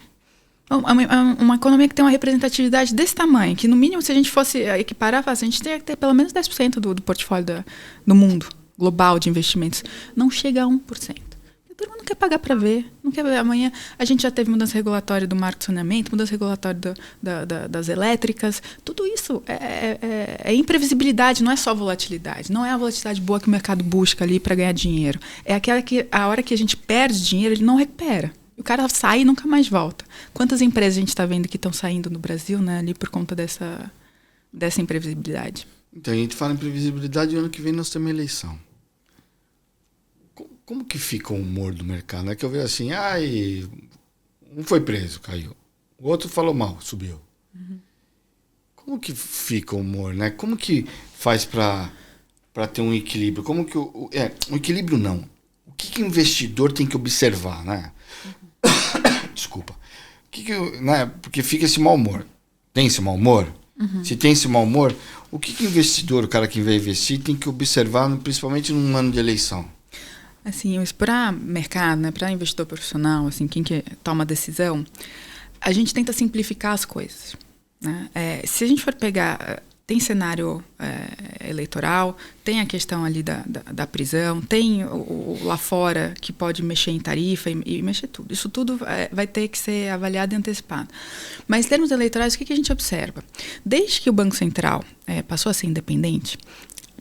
Uma economia que tem uma representatividade desse tamanho, que no mínimo, se a gente fosse equiparar, a gente teria que ter pelo menos 10% do portfólio do mundo global de investimentos. Não chega a 1%. Todo mundo quer pagar para ver. Não quer ver. Amanhã a gente já teve mudança regulatória do marco de saneamento, mudança regulatória das elétricas. Tudo isso é imprevisibilidade, não é só volatilidade. Não é a volatilidade boa que o mercado busca ali para ganhar dinheiro. É aquela que a hora que a gente perde dinheiro, ele não recupera. O cara sai e nunca mais volta. Quantas empresas a gente está vendo que estão saindo no Brasil, né, ali por conta dessa imprevisibilidade? Então, a gente fala em previsibilidade e ano que vem nós temos eleição. Como que fica o humor do mercado? É que eu vejo assim, um foi preso, caiu. O outro falou mal, subiu. Uhum. Como que fica o humor, né? Como que faz para ter um equilíbrio? Como que um equilíbrio não. O que o investidor tem que observar, né? Desculpa. Né? Porque fica esse mau humor. Tem esse mau humor? Uhum. Se tem esse mau humor, o que o investidor, o cara que vai investir, tem que observar, principalmente num ano de eleição? Assim, para mercado, né, para investidor profissional, assim, quem que toma decisão, a gente tenta simplificar as coisas. Né? Se a gente for pegar... Tem cenário eleitoral, tem a questão ali da prisão, tem lá fora que pode mexer em tarifa e mexer tudo. Isso tudo vai ter que ser avaliado e antecipado. Mas em termos eleitorais, o que a gente observa? Desde que o Banco Central passou a ser independente,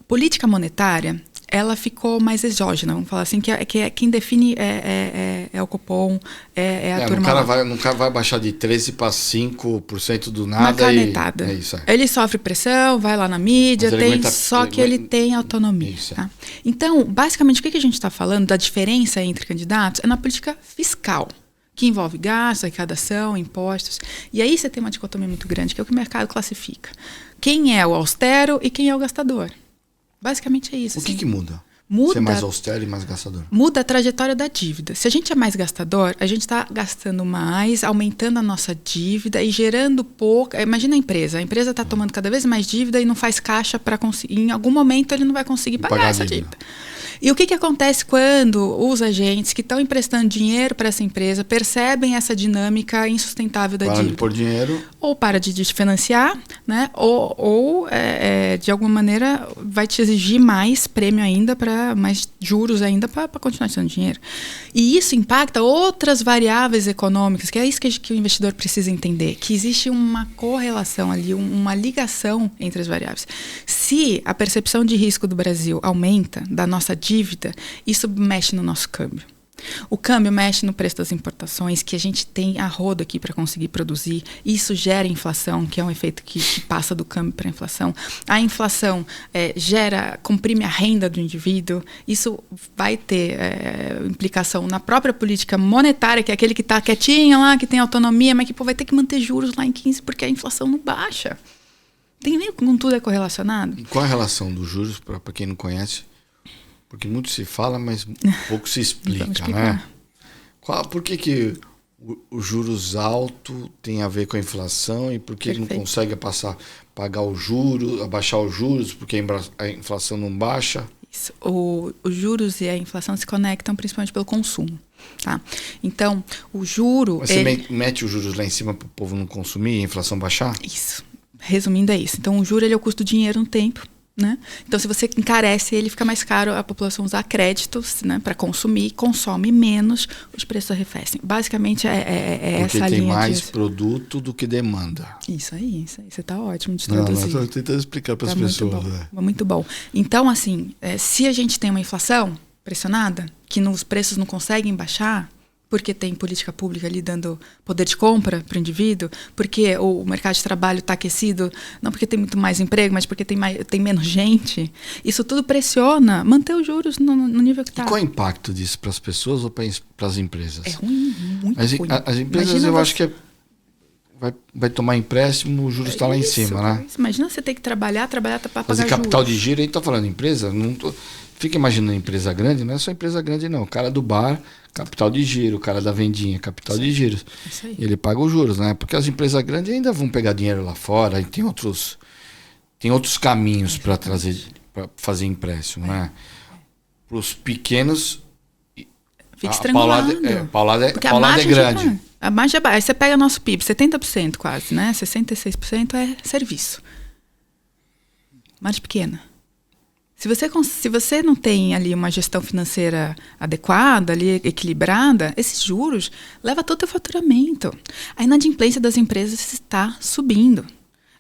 política monetária ela ficou mais exógena, vamos falar assim, que quem define é o Copom, a turma. O cara vai baixar de 13% para 5% do nada. Uma canetada. Isso, Ele sofre pressão, vai lá na mídia, ele tem autonomia. Tá? Então, basicamente, o que a gente está falando da diferença entre candidatos é na política fiscal, que envolve gastos, arrecadação, impostos. E aí você tem uma dicotomia muito grande, que é o que o mercado classifica. Quem é o austero e quem é o gastador. Basicamente é isso. O que muda? Muda? Ser mais austero e mais gastador. Muda a trajetória da dívida. Se a gente é mais gastador, a gente está gastando mais, aumentando a nossa dívida e gerando pouco. Imagina a empresa está tomando cada vez mais dívida e não faz caixa para conseguir. Em algum momento ele não vai conseguir pagar essa dívida. E o que acontece quando os agentes que estão emprestando dinheiro para essa empresa percebem essa dinâmica insustentável da dívida? Para de pôr dinheiro. Ou para de financiar, né? ou de alguma maneira vai te exigir mais prêmio ainda, mais juros ainda para continuar te dando dinheiro. E isso impacta outras variáveis econômicas, que é isso que o investidor precisa entender, que existe uma correlação ali, uma ligação entre as variáveis. Se a percepção de risco do Brasil aumenta, da nossa dívida, isso mexe no nosso câmbio. O câmbio mexe no preço das importações, que a gente tem a rodo aqui para conseguir produzir. Isso gera inflação, que é um efeito que passa do câmbio para a inflação. A inflação comprime a renda do indivíduo. Isso vai ter implicação na própria política monetária, que é aquele que está quietinho lá, que tem autonomia, mas que vai ter que manter juros lá em 15% porque a inflação não baixa. Tem nem com tudo é correlacionado. E qual a relação dos juros, para quem não conhece? Porque muito se fala, mas pouco se explica, né? Por que o juros alto tem a ver com a inflação e por que ele não consegue pagar o juros, abaixar os juros, porque a inflação não baixa? Isso. Os juros e a inflação se conectam principalmente pelo consumo. Tá? Então, o juro... Mas você mete os juros lá em cima para o povo não consumir e a inflação baixar? Isso. Resumindo, é isso. Então, o juro ele é o custo do dinheiro no tempo. Né? Então, se você encarece ele, fica mais caro a população usar créditos, né, para consumir, consome menos, os preços arrefecem. Basicamente, essa linha. Porque tem mais produto do que demanda. Isso aí. Você está ótimo de traduzir. Estou tentando explicar para as pessoas. Muito bom. Então, assim, se a gente tem uma inflação pressionada, que os preços não conseguem baixar, porque tem política pública ali dando poder de compra para o indivíduo, porque o mercado de trabalho está aquecido, não porque tem muito mais emprego, mas porque tem menos gente. Isso tudo pressiona manter os juros no nível que está. E qual é o impacto disso para as pessoas ou para as empresas? É ruim, muito ruim. As empresas, eu acho que vai tomar empréstimo, o juros está lá em cima, né? Imagina você ter que trabalhar para pagar fazer juros. Capital de giro, aí está falando empresa, fica imaginando empresa grande, não é só empresa grande não, o cara do bar, capital de giro, o cara da vendinha, capital de giro. Isso aí. Ele paga os juros, né? Porque as empresas grandes ainda vão pegar dinheiro lá fora, e tem outros caminhos para fazer empréstimo, né? Para os pequenos, fica estrangulado. Paulada é grande. A margem é baixa. Aí você pega nosso PIB, 70% quase, né? 66% é serviço. Margem pequena. Se você não tem ali uma gestão financeira adequada, ali, equilibrada, esses juros levam todo o teu faturamento. A inadimplência das empresas está subindo.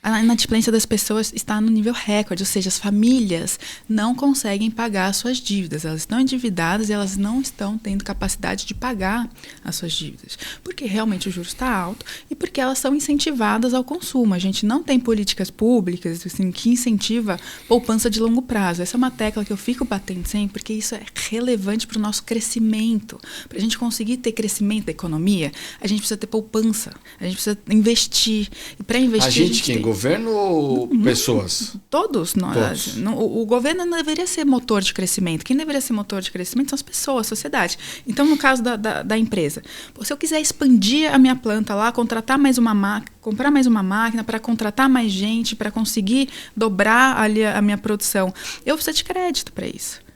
A inadimplência das pessoas está no nível recorde, ou seja, as famílias não conseguem pagar as suas dívidas. Elas estão endividadas e elas não estão tendo capacidade de pagar as suas dívidas. Porque realmente o juros está alto e porque elas são incentivadas ao consumo. A gente não tem políticas públicas assim, que incentivam poupança de longo prazo. Essa é uma tecla que eu fico batendo sempre, porque isso é relevante para o nosso crescimento. Para a gente conseguir ter crescimento da economia, a gente precisa ter poupança, a gente precisa investir. E para investir, a gente tem governo ou pessoas? Todos nós. O governo não deveria ser motor de crescimento. Quem deveria ser motor de crescimento são as pessoas, a sociedade. Então, no caso da empresa, se eu quiser expandir a minha planta lá, contratar mais uma máquina, comprar mais uma máquina para contratar mais gente, para conseguir dobrar ali a minha produção, eu preciso de crédito para isso.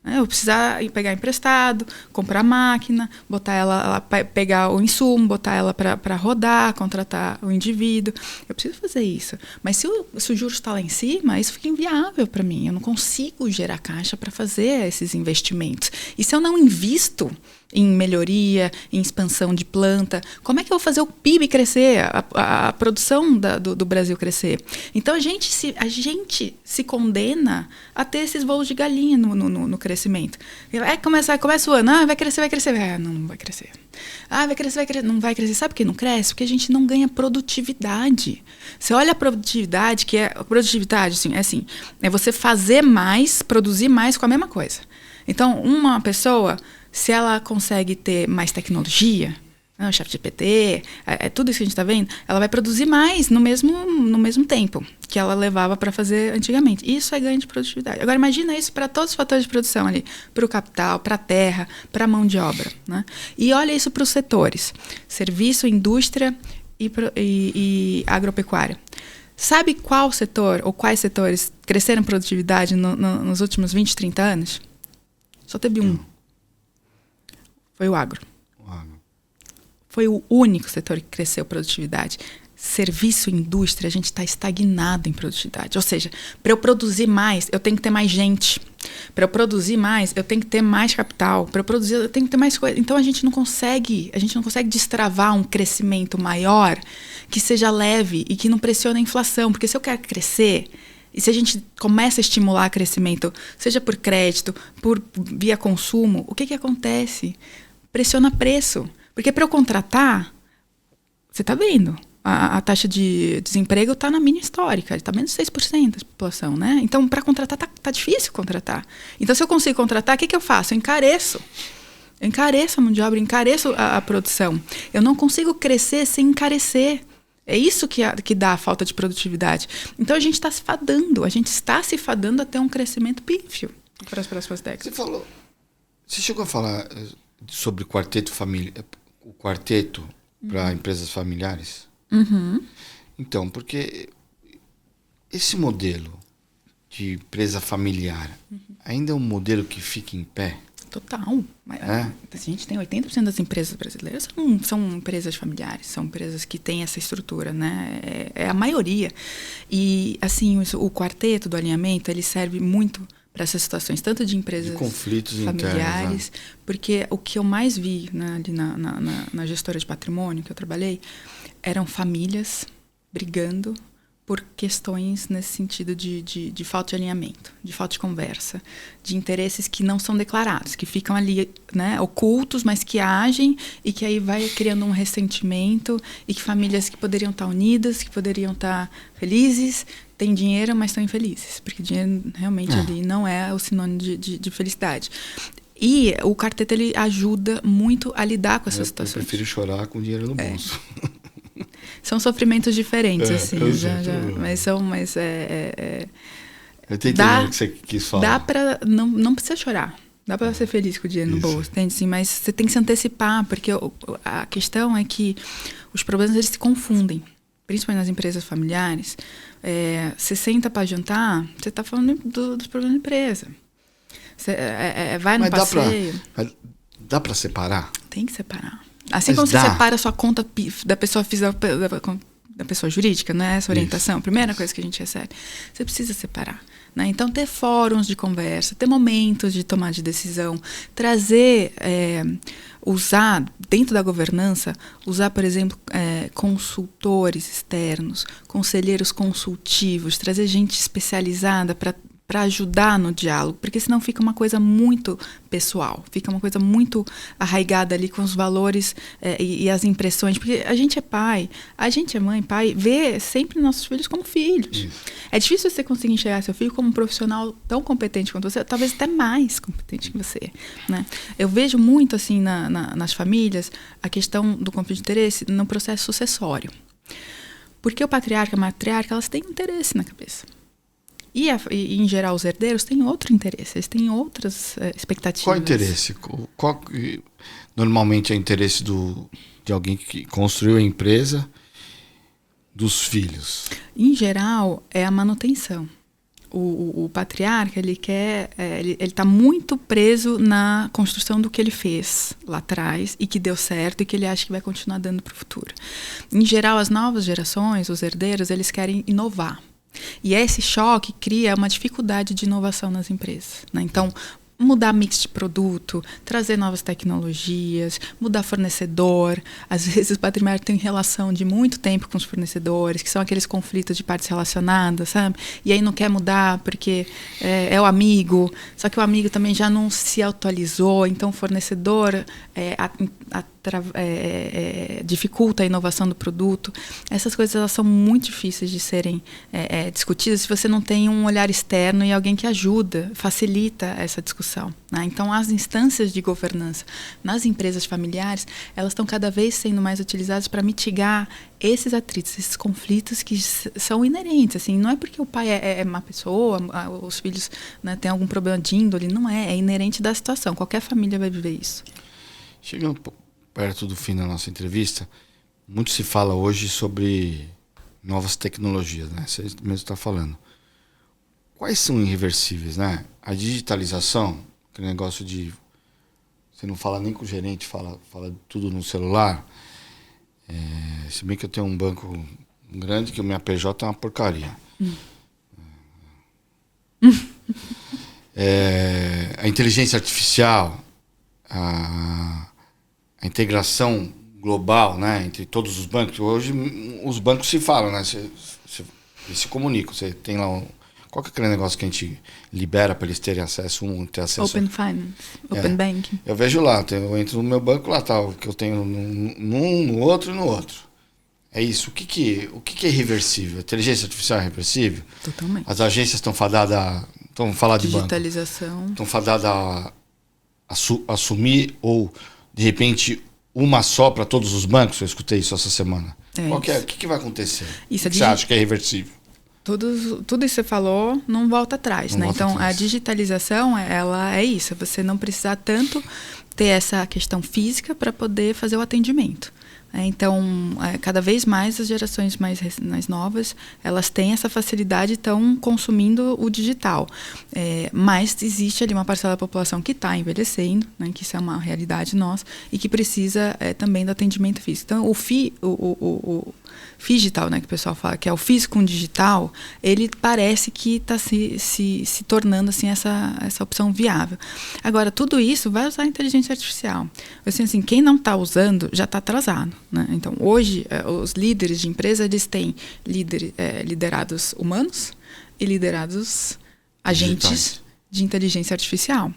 Eu precisar pegar emprestado, comprar máquina, botar ela pegar o insumo, botar ela para rodar, contratar o indivíduo. Eu preciso fazer isso. Mas se o juros está lá em cima, isso fica inviável para mim. Eu não consigo gerar caixa para fazer esses investimentos. E se eu não invisto em melhoria, em expansão de planta, como é que eu vou fazer o PIB crescer, a produção do Brasil crescer? Então a gente se condena a ter esses voos de galinha no crescimento. Começa o ano, vai crescer. Não vai crescer. Vai crescer, não vai crescer. Sabe por que não cresce? Porque a gente não ganha produtividade. Você olha a produtividade, é você fazer mais, produzir mais com a mesma coisa. Então, uma pessoa, se ela consegue ter mais tecnologia, o ChatGPT, tudo isso que a gente está vendo, ela vai produzir mais no mesmo tempo que ela levava para fazer antigamente. Isso é ganho de produtividade. Agora, imagina isso para todos os fatores de produção ali, para o capital, para a terra, para a mão de obra, né? E olha isso para os setores, serviço, indústria e agropecuária. Sabe qual setor ou quais setores cresceram produtividade nos últimos 20, 30 anos? Só teve um. Foi o agro. Foi o único setor que cresceu produtividade. Serviço e indústria, a gente está estagnado em produtividade. Ou seja, para eu produzir mais, eu tenho que ter mais gente. Para eu produzir mais, eu tenho que ter mais capital. Para eu produzir, eu tenho que ter mais coisa. Então a gente não consegue destravar um crescimento maior que seja leve e que não pressione a inflação. Porque se eu quero crescer, e se a gente começa a estimular crescimento, seja por crédito, via consumo, o que acontece? Pressiona preço. Porque para eu contratar, você está vendo, a taxa de desemprego está na mínima histórica, está menos de 6% da população, né? Então, para contratar, tá difícil contratar. Então, se eu consigo contratar, o que eu faço? Eu encareço a mão de obra, encareço a produção. Eu não consigo crescer sem encarecer. É isso que dá a falta de produtividade. Então, a gente está se fadando a ter um crescimento pífio para as próximas décadas. Você chegou a falar sobre o quarteto para empresas familiares? Uhum. Então, porque esse modelo de empresa familiar ainda é um modelo que fica em pé? Total. A gente tem 80% das empresas brasileiras são empresas familiares, são empresas que têm essa estrutura, né? É a maioria. E, assim, o quarteto do alinhamento, ele serve muito para essas situações, tanto de empresas de conflitos familiares, internos, porque o que eu mais vi, né, ali na gestora de patrimônio que eu trabalhei, eram famílias brigando por questões nesse sentido de falta de alinhamento, de falta de conversa, de interesses que não são declarados, que ficam ali, né, ocultos, mas que agem e que aí vai criando um ressentimento e que famílias que poderiam estar unidas, que poderiam estar felizes, têm dinheiro, mas estão infelizes, porque dinheiro realmente ali não é o sinônimo de felicidade. E o quarteto, ele ajuda muito a lidar com essas situações. Eu prefiro chorar com dinheiro no bolso. São sofrimentos diferentes, assim. Eu sei, mas eu tô entendendo o que você quis falar. Dá pra... Não precisa chorar. Dá pra ser feliz com o dinheiro no bolso, entende? Sim, mas você tem que se antecipar, porque a questão é que os problemas, eles se confundem. Principalmente nas empresas familiares. Você senta pra jantar, você tá falando dos problemas da empresa. Você vai no passeio... Dá pra separar? Tem que separar. Assim como você separa a sua conta da pessoa física da pessoa jurídica, não é essa orientação? Primeira coisa que a gente recebe. Você precisa separar. Né? Então, ter fóruns de conversa, ter momentos de tomar de decisão, trazer, usar, dentro da governança, usar, por exemplo, consultores externos, conselheiros consultivos, trazer gente especializada para ajudar no diálogo, porque senão fica uma coisa muito pessoal, fica uma coisa muito arraigada ali com os valores e as impressões, porque a gente é pai, a gente é mãe, pai, vê sempre nossos filhos como filhos. Isso. É difícil você conseguir enxergar seu filho como um profissional tão competente quanto você, talvez até mais competente que você. Né? Eu vejo muito assim nas famílias a questão do conflito de interesse no processo sucessório. Porque o patriarca e a matriarca, elas têm interesse na cabeça. E, em geral, os herdeiros têm outro interesse, eles têm outras expectativas. Qual interesse? Normalmente é interesse de alguém que construiu a empresa, dos filhos? Em geral, é a manutenção. O patriarca, ele está muito preso na construção do que ele fez lá atrás e que deu certo e que ele acha que vai continuar dando para o futuro. Em geral, as novas gerações, os herdeiros, eles querem inovar. E esse choque cria uma dificuldade de inovação nas empresas. Né? Então, mudar mix de produto, trazer novas tecnologias, mudar fornecedor. Às vezes o patrimônio tem relação de muito tempo com os fornecedores, que são aqueles conflitos de partes relacionadas, sabe? E aí não quer mudar porque é o amigo, só que o amigo também já não se atualizou, então o fornecedor dificulta a inovação do produto. Essas coisas, elas são muito difíceis de serem discutidas se você não tem um olhar externo e alguém que ajuda, facilita essa discussão. Né? Então, as instâncias de governança nas empresas familiares, elas estão cada vez sendo mais utilizadas para mitigar esses atritos, esses conflitos que são inerentes. Assim, não é porque o pai é má pessoa, os filhos, né, têm algum problema de índole, não é inerente da situação. Qualquer família vai viver isso. Chegando perto do fim da nossa entrevista, muito se fala hoje sobre novas tecnologias, né? Você mesmo está falando. Quais são irreversíveis, né? A digitalização, aquele negócio de... Você não fala nem com o gerente, fala tudo no celular. Se bem que eu tenho um banco grande, que o minha PJ é uma porcaria. A inteligência artificial, a integração global, né, entre todos os bancos. Hoje os bancos se falam, né? Eles se comunicam. Você tem lá qual que é aquele negócio que a gente libera para eles terem acesso, ter acesso... Open Finance, Open Banking. Eu vejo lá, eu entro no meu banco lá, tá, o que eu tenho no outro e no outro. É isso. O que é irreversível? A inteligência artificial é reversível? Totalmente. As agências estão fadadas... Vamos falar de banco. Digitalização. Estão fadadas a assumir ou, de repente, uma só para todos os bancos? Eu escutei isso essa semana. O que vai acontecer? O que você acha que é irreversível? Tudo isso que você falou não volta atrás, né? Então, a digitalização, ela é isso. Você não precisar tanto ter essa questão física para poder fazer o atendimento. Então, cada vez mais as gerações mais novas, elas têm essa facilidade e estão consumindo o digital. Mas existe ali uma parcela da população que está envelhecendo, né, que isso é uma realidade nossa, e que precisa também do atendimento físico. Então, o digital, né, que o pessoal fala, que é o físico com o digital, ele parece que está se tornando assim, essa opção viável. Agora, tudo isso vai usar a inteligência artificial. Assim, quem não está usando já está atrasado. né? Então, hoje, os líderes de empresa, eles têm liderados humanos e liderados agentes Digitais. de inteligência artificial.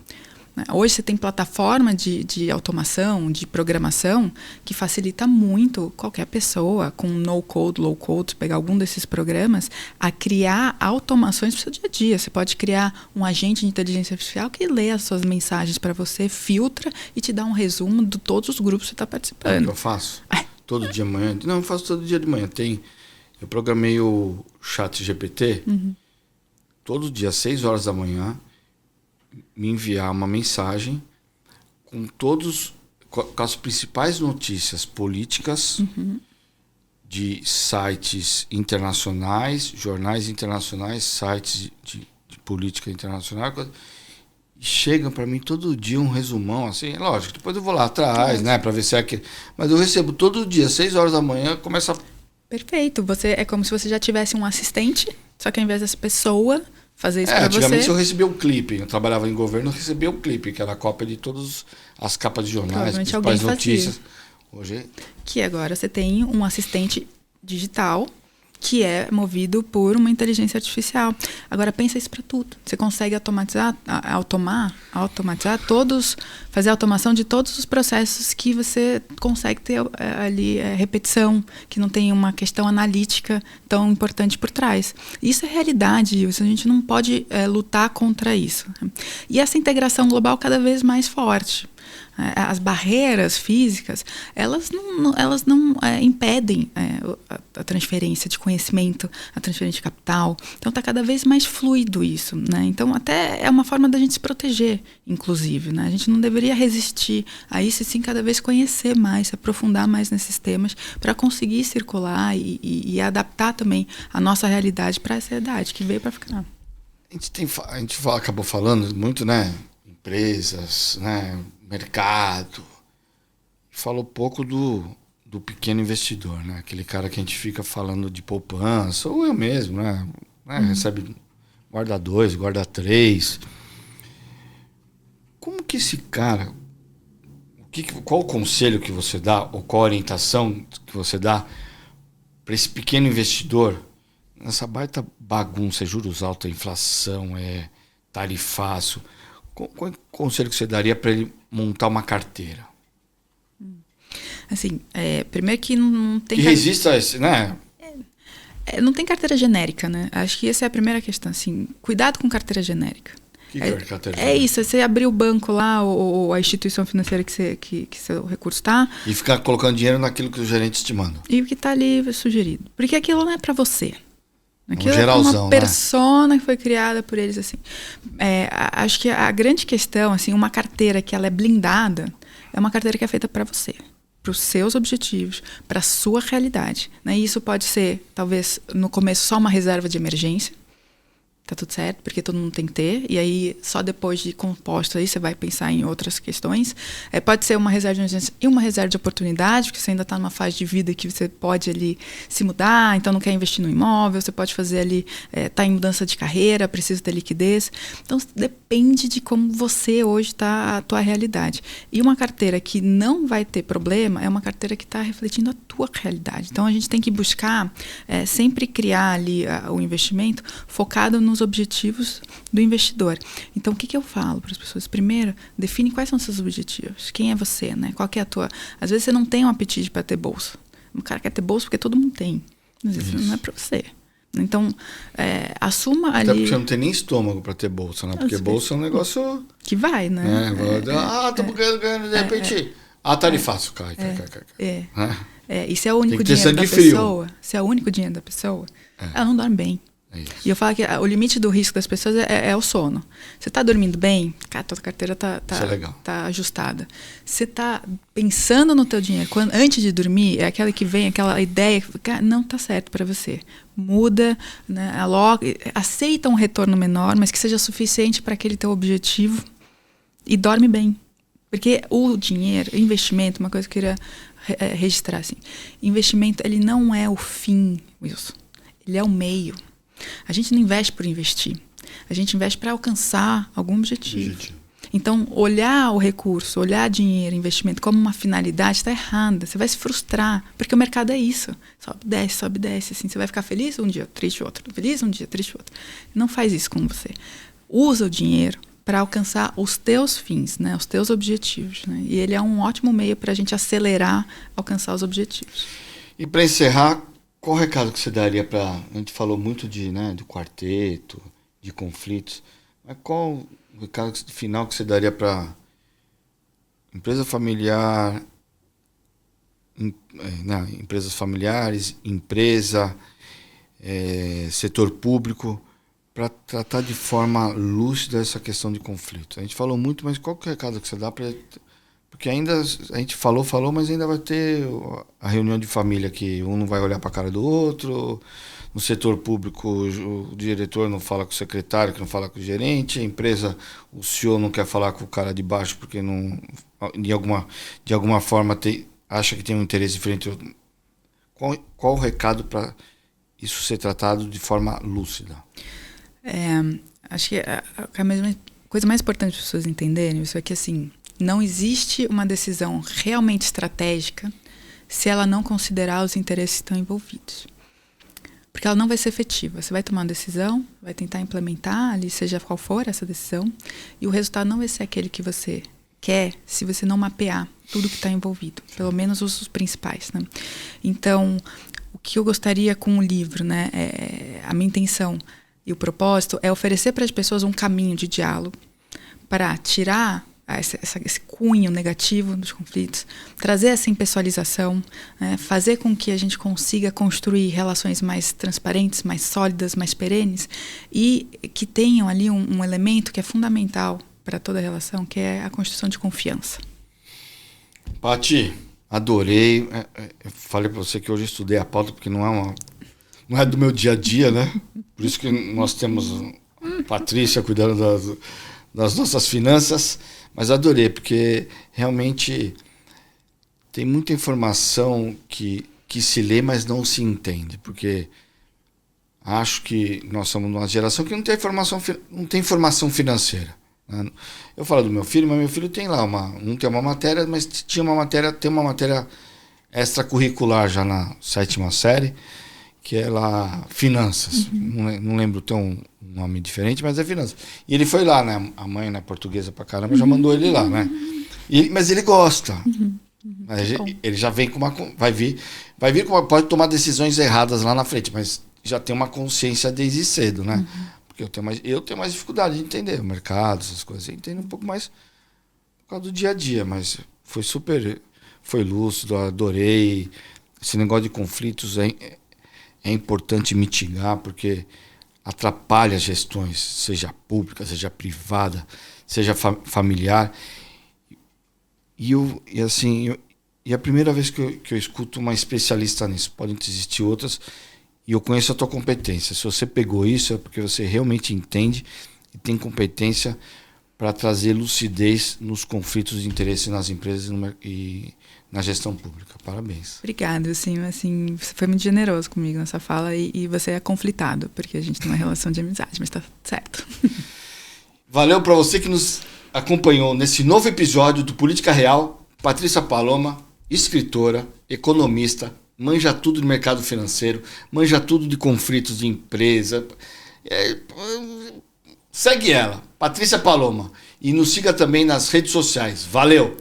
Hoje você tem plataforma de automação, de programação, que facilita muito qualquer pessoa com no-code, low-code, pegar algum desses programas, a criar automações para o seu dia a dia. Você pode criar um agente de inteligência artificial que lê as suas mensagens para você, filtra e te dá um resumo de todos os grupos que você está participando. Eu faço todo dia de manhã. Não, eu faço todo dia de manhã. Eu programei o ChatGPT todo dia, às 6 horas da manhã, me enviar uma mensagem com as principais notícias políticas de sites internacionais, jornais internacionais, sites de política internacional. E chega para mim todo dia um resumão, assim, lógico, depois eu vou lá atrás, né, para ver se é aquele. Mas eu recebo todo dia, 6 horas da manhã, começa a... Perfeito. É como se você já tivesse um assistente, só que ao invés dessa pessoa fazer isso para você... Antigamente eu recebia um clipe. Eu trabalhava em governo, eu recebia um clipe, que era a cópia de todas as capas de jornais, principais notícias. Hoje... Que agora você tem um assistente digital que é movido por uma inteligência artificial. Agora pensa isso para tudo. Você consegue automatizar todos, fazer a automação de todos os processos que você consegue ter ali repetição, que não tem uma questão analítica tão importante por trás. Isso é realidade, isso a gente não pode lutar contra isso. E essa integração global cada vez mais forte. As barreiras físicas, elas não impedem a transferência de conhecimento, a transferência de capital. Então está cada vez mais fluido isso, né? Então até é uma forma da gente se proteger, inclusive, né? A gente não deveria resistir a isso e sim cada vez conhecer mais, se aprofundar mais nesses temas para conseguir circular e adaptar também a nossa realidade para essa realidade que veio para ficar. A gente acabou falando muito, né? Empresas, né? Mercado. Falou pouco do pequeno investidor, né? Aquele cara que a gente fica falando de poupança, ou eu mesmo, né? Recebe guarda 2, guarda 3. Como que esse cara... Qual o conselho que você dá, ou qual a orientação que você dá para esse pequeno investidor nessa baita bagunça, juros altos, inflação, tarifaço? Qual conselho que você daria para ele montar uma carteira? Assim, primeiro que não tem... Que resista a esse, né? Não tem carteira genérica, né? Acho que essa é a primeira questão, assim. Cuidado com carteira genérica. Que é carteira genérica? Isso, você abrir o banco lá, ou a instituição financeira que seu recurso está... E ficar colocando dinheiro naquilo que os gerentes te mandam. E o que está ali sugerido. Porque aquilo não é para você. Aquilo geralzão, é uma persona, né? Que foi criada por eles, assim. Acho que a grande questão, assim, uma carteira que ela é blindada, é uma carteira que é feita para você, para os seus objetivos, para a sua realidade, né? E isso pode ser, talvez, no começo, só uma reserva de emergência. Tá tudo certo, porque todo mundo tem que ter. E aí, só depois de composto, aí você vai pensar em outras questões. Pode ser uma reserva de emergência e uma reserva de oportunidade, porque você ainda está numa fase de vida que você pode ali se mudar, então não quer investir no imóvel, você pode fazer ali, tá em mudança de carreira, precisa ter liquidez. Então, depende de como você hoje está a tua realidade. E uma carteira que não vai ter problema é uma carteira que está refletindo a tua realidade. Então, a gente tem que buscar sempre criar ali o investimento focado nos objetivos do investidor. Então, o que eu falo para as pessoas? Primeiro, define quais são os seus objetivos. Quem é você, né? Qual que é a tua... Às vezes você não tem um apetite para ter bolsa. O cara quer ter bolsa porque todo mundo tem. Mas isso não é para você. Então, assuma ali... Até porque você não tem nem estômago para ter bolsa, né? Porque bolsa é um negócio... Que vai, né? Estamos ganhando, de repente... tarifaço, cai. E se é o único dinheiro da pessoa, se é o único dinheiro da pessoa, ela não dorme bem. E eu falo que o limite do risco das pessoas é o sono. Você está dormindo bem? Cara, tua carteira tá ajustada. Você está pensando no teu dinheiro antes de dormir, é aquela que vem, aquela ideia que não está certo para você. Muda, né, aceita um retorno menor, mas que seja suficiente para aquele teu objetivo e dorme bem. Porque o dinheiro, investimento, uma coisa que eu queria registrar assim, investimento ele não é o fim, Wilson. Ele é o meio. A gente não investe por investir. A gente investe para alcançar algum objetivo. Então, olhar o recurso, olhar dinheiro, investimento como uma finalidade está errada. Você vai se frustrar, porque o mercado é isso. Sobe, desce. Assim, você vai ficar feliz um dia, triste outro. Feliz um dia, triste outro. Não faz isso com você. Usa o dinheiro para alcançar os teus fins, né? Os teus objetivos. Né? E ele é um ótimo meio para a gente acelerar, alcançar os objetivos. E para encerrar, qual o recado que você daria para... A gente falou muito do quarteto, de conflitos, mas qual o recado final que você daria para empresa familiar, empresas familiares, empresa, setor público, para tratar de forma lúcida essa questão de conflito? A gente falou muito, mas qual que é o recado que você dá para... Porque ainda a gente falou, mas ainda vai ter a reunião de família que um não vai olhar para a cara do outro. No setor público, o diretor não fala com o secretário, que não fala com o gerente. A empresa, o CEO não quer falar com o cara de baixo porque não, de alguma forma acha que tem um interesse diferente. Qual o recado para isso ser tratado de forma lúcida? Acho que a coisa mais importante para as pessoas entenderem isso é que, assim, não existe uma decisão realmente estratégica se ela não considerar os interesses que estão envolvidos. Porque ela não vai ser efetiva. Você vai tomar uma decisão, vai tentar implementar ali, seja qual for essa decisão, e o resultado não vai ser aquele que você quer se você não mapear tudo que está envolvido, pelo menos os principais. Né? Então, o que eu gostaria com o livro, né, a minha intenção e o propósito é oferecer para as pessoas um caminho de diálogo para tirar esse cunho negativo dos conflitos, trazer essa impessoalização, fazer com que a gente consiga construir relações mais transparentes, mais sólidas, mais perenes e que tenham ali um elemento que é fundamental para toda a relação, que é a construção de confiança. Paty, adorei. Eu falei para você que hoje eu estudei a pauta porque não é do meu dia a dia, né? Por isso que nós temos a Patrícia cuidando das nossas finanças. Mas adorei, porque realmente tem muita informação que se lê, mas não se entende. Porque acho que nós somos uma geração que não tem informação financeira. Né? Eu falo do meu filho, mas meu filho tem lá não tem uma matéria, mas tem uma matéria extracurricular já na 7ª série, que é lá finanças. Não lembro, tem um nome diferente, mas é finanças. E ele foi lá, né? A mãe, né, portuguesa pra caramba, já mandou ele lá, né? Mas ele gosta. Ele já vem com vai vir pode tomar decisões erradas lá na frente, mas já tem uma consciência desde cedo, né? Porque eu tenho mais dificuldade de entender o mercado, essas coisas. Eu entendo um pouco mais por causa do dia a dia, mas foi lúcido, adorei. Esse negócio de conflitos é importante mitigar, porque atrapalha as gestões, seja pública, seja privada, seja familiar. E a primeira vez que eu escuto uma especialista nisso. Podem existir outras, e eu conheço a tua competência. Se você pegou isso, é porque você realmente entende e tem competência para trazer lucidez nos conflitos de interesse nas empresas e na gestão pública. Parabéns. Obrigada, assim, você foi muito generoso comigo nessa fala e você é conflitado, porque a gente tem uma relação de amizade, mas tá certo. Valeu para você que nos acompanhou nesse novo episódio do Política Real. Patrícia Paloma, escritora, economista, manja tudo de mercado financeiro, manja tudo de conflitos de empresa. Segue ela, Patrícia Paloma, e nos siga também nas redes sociais. Valeu!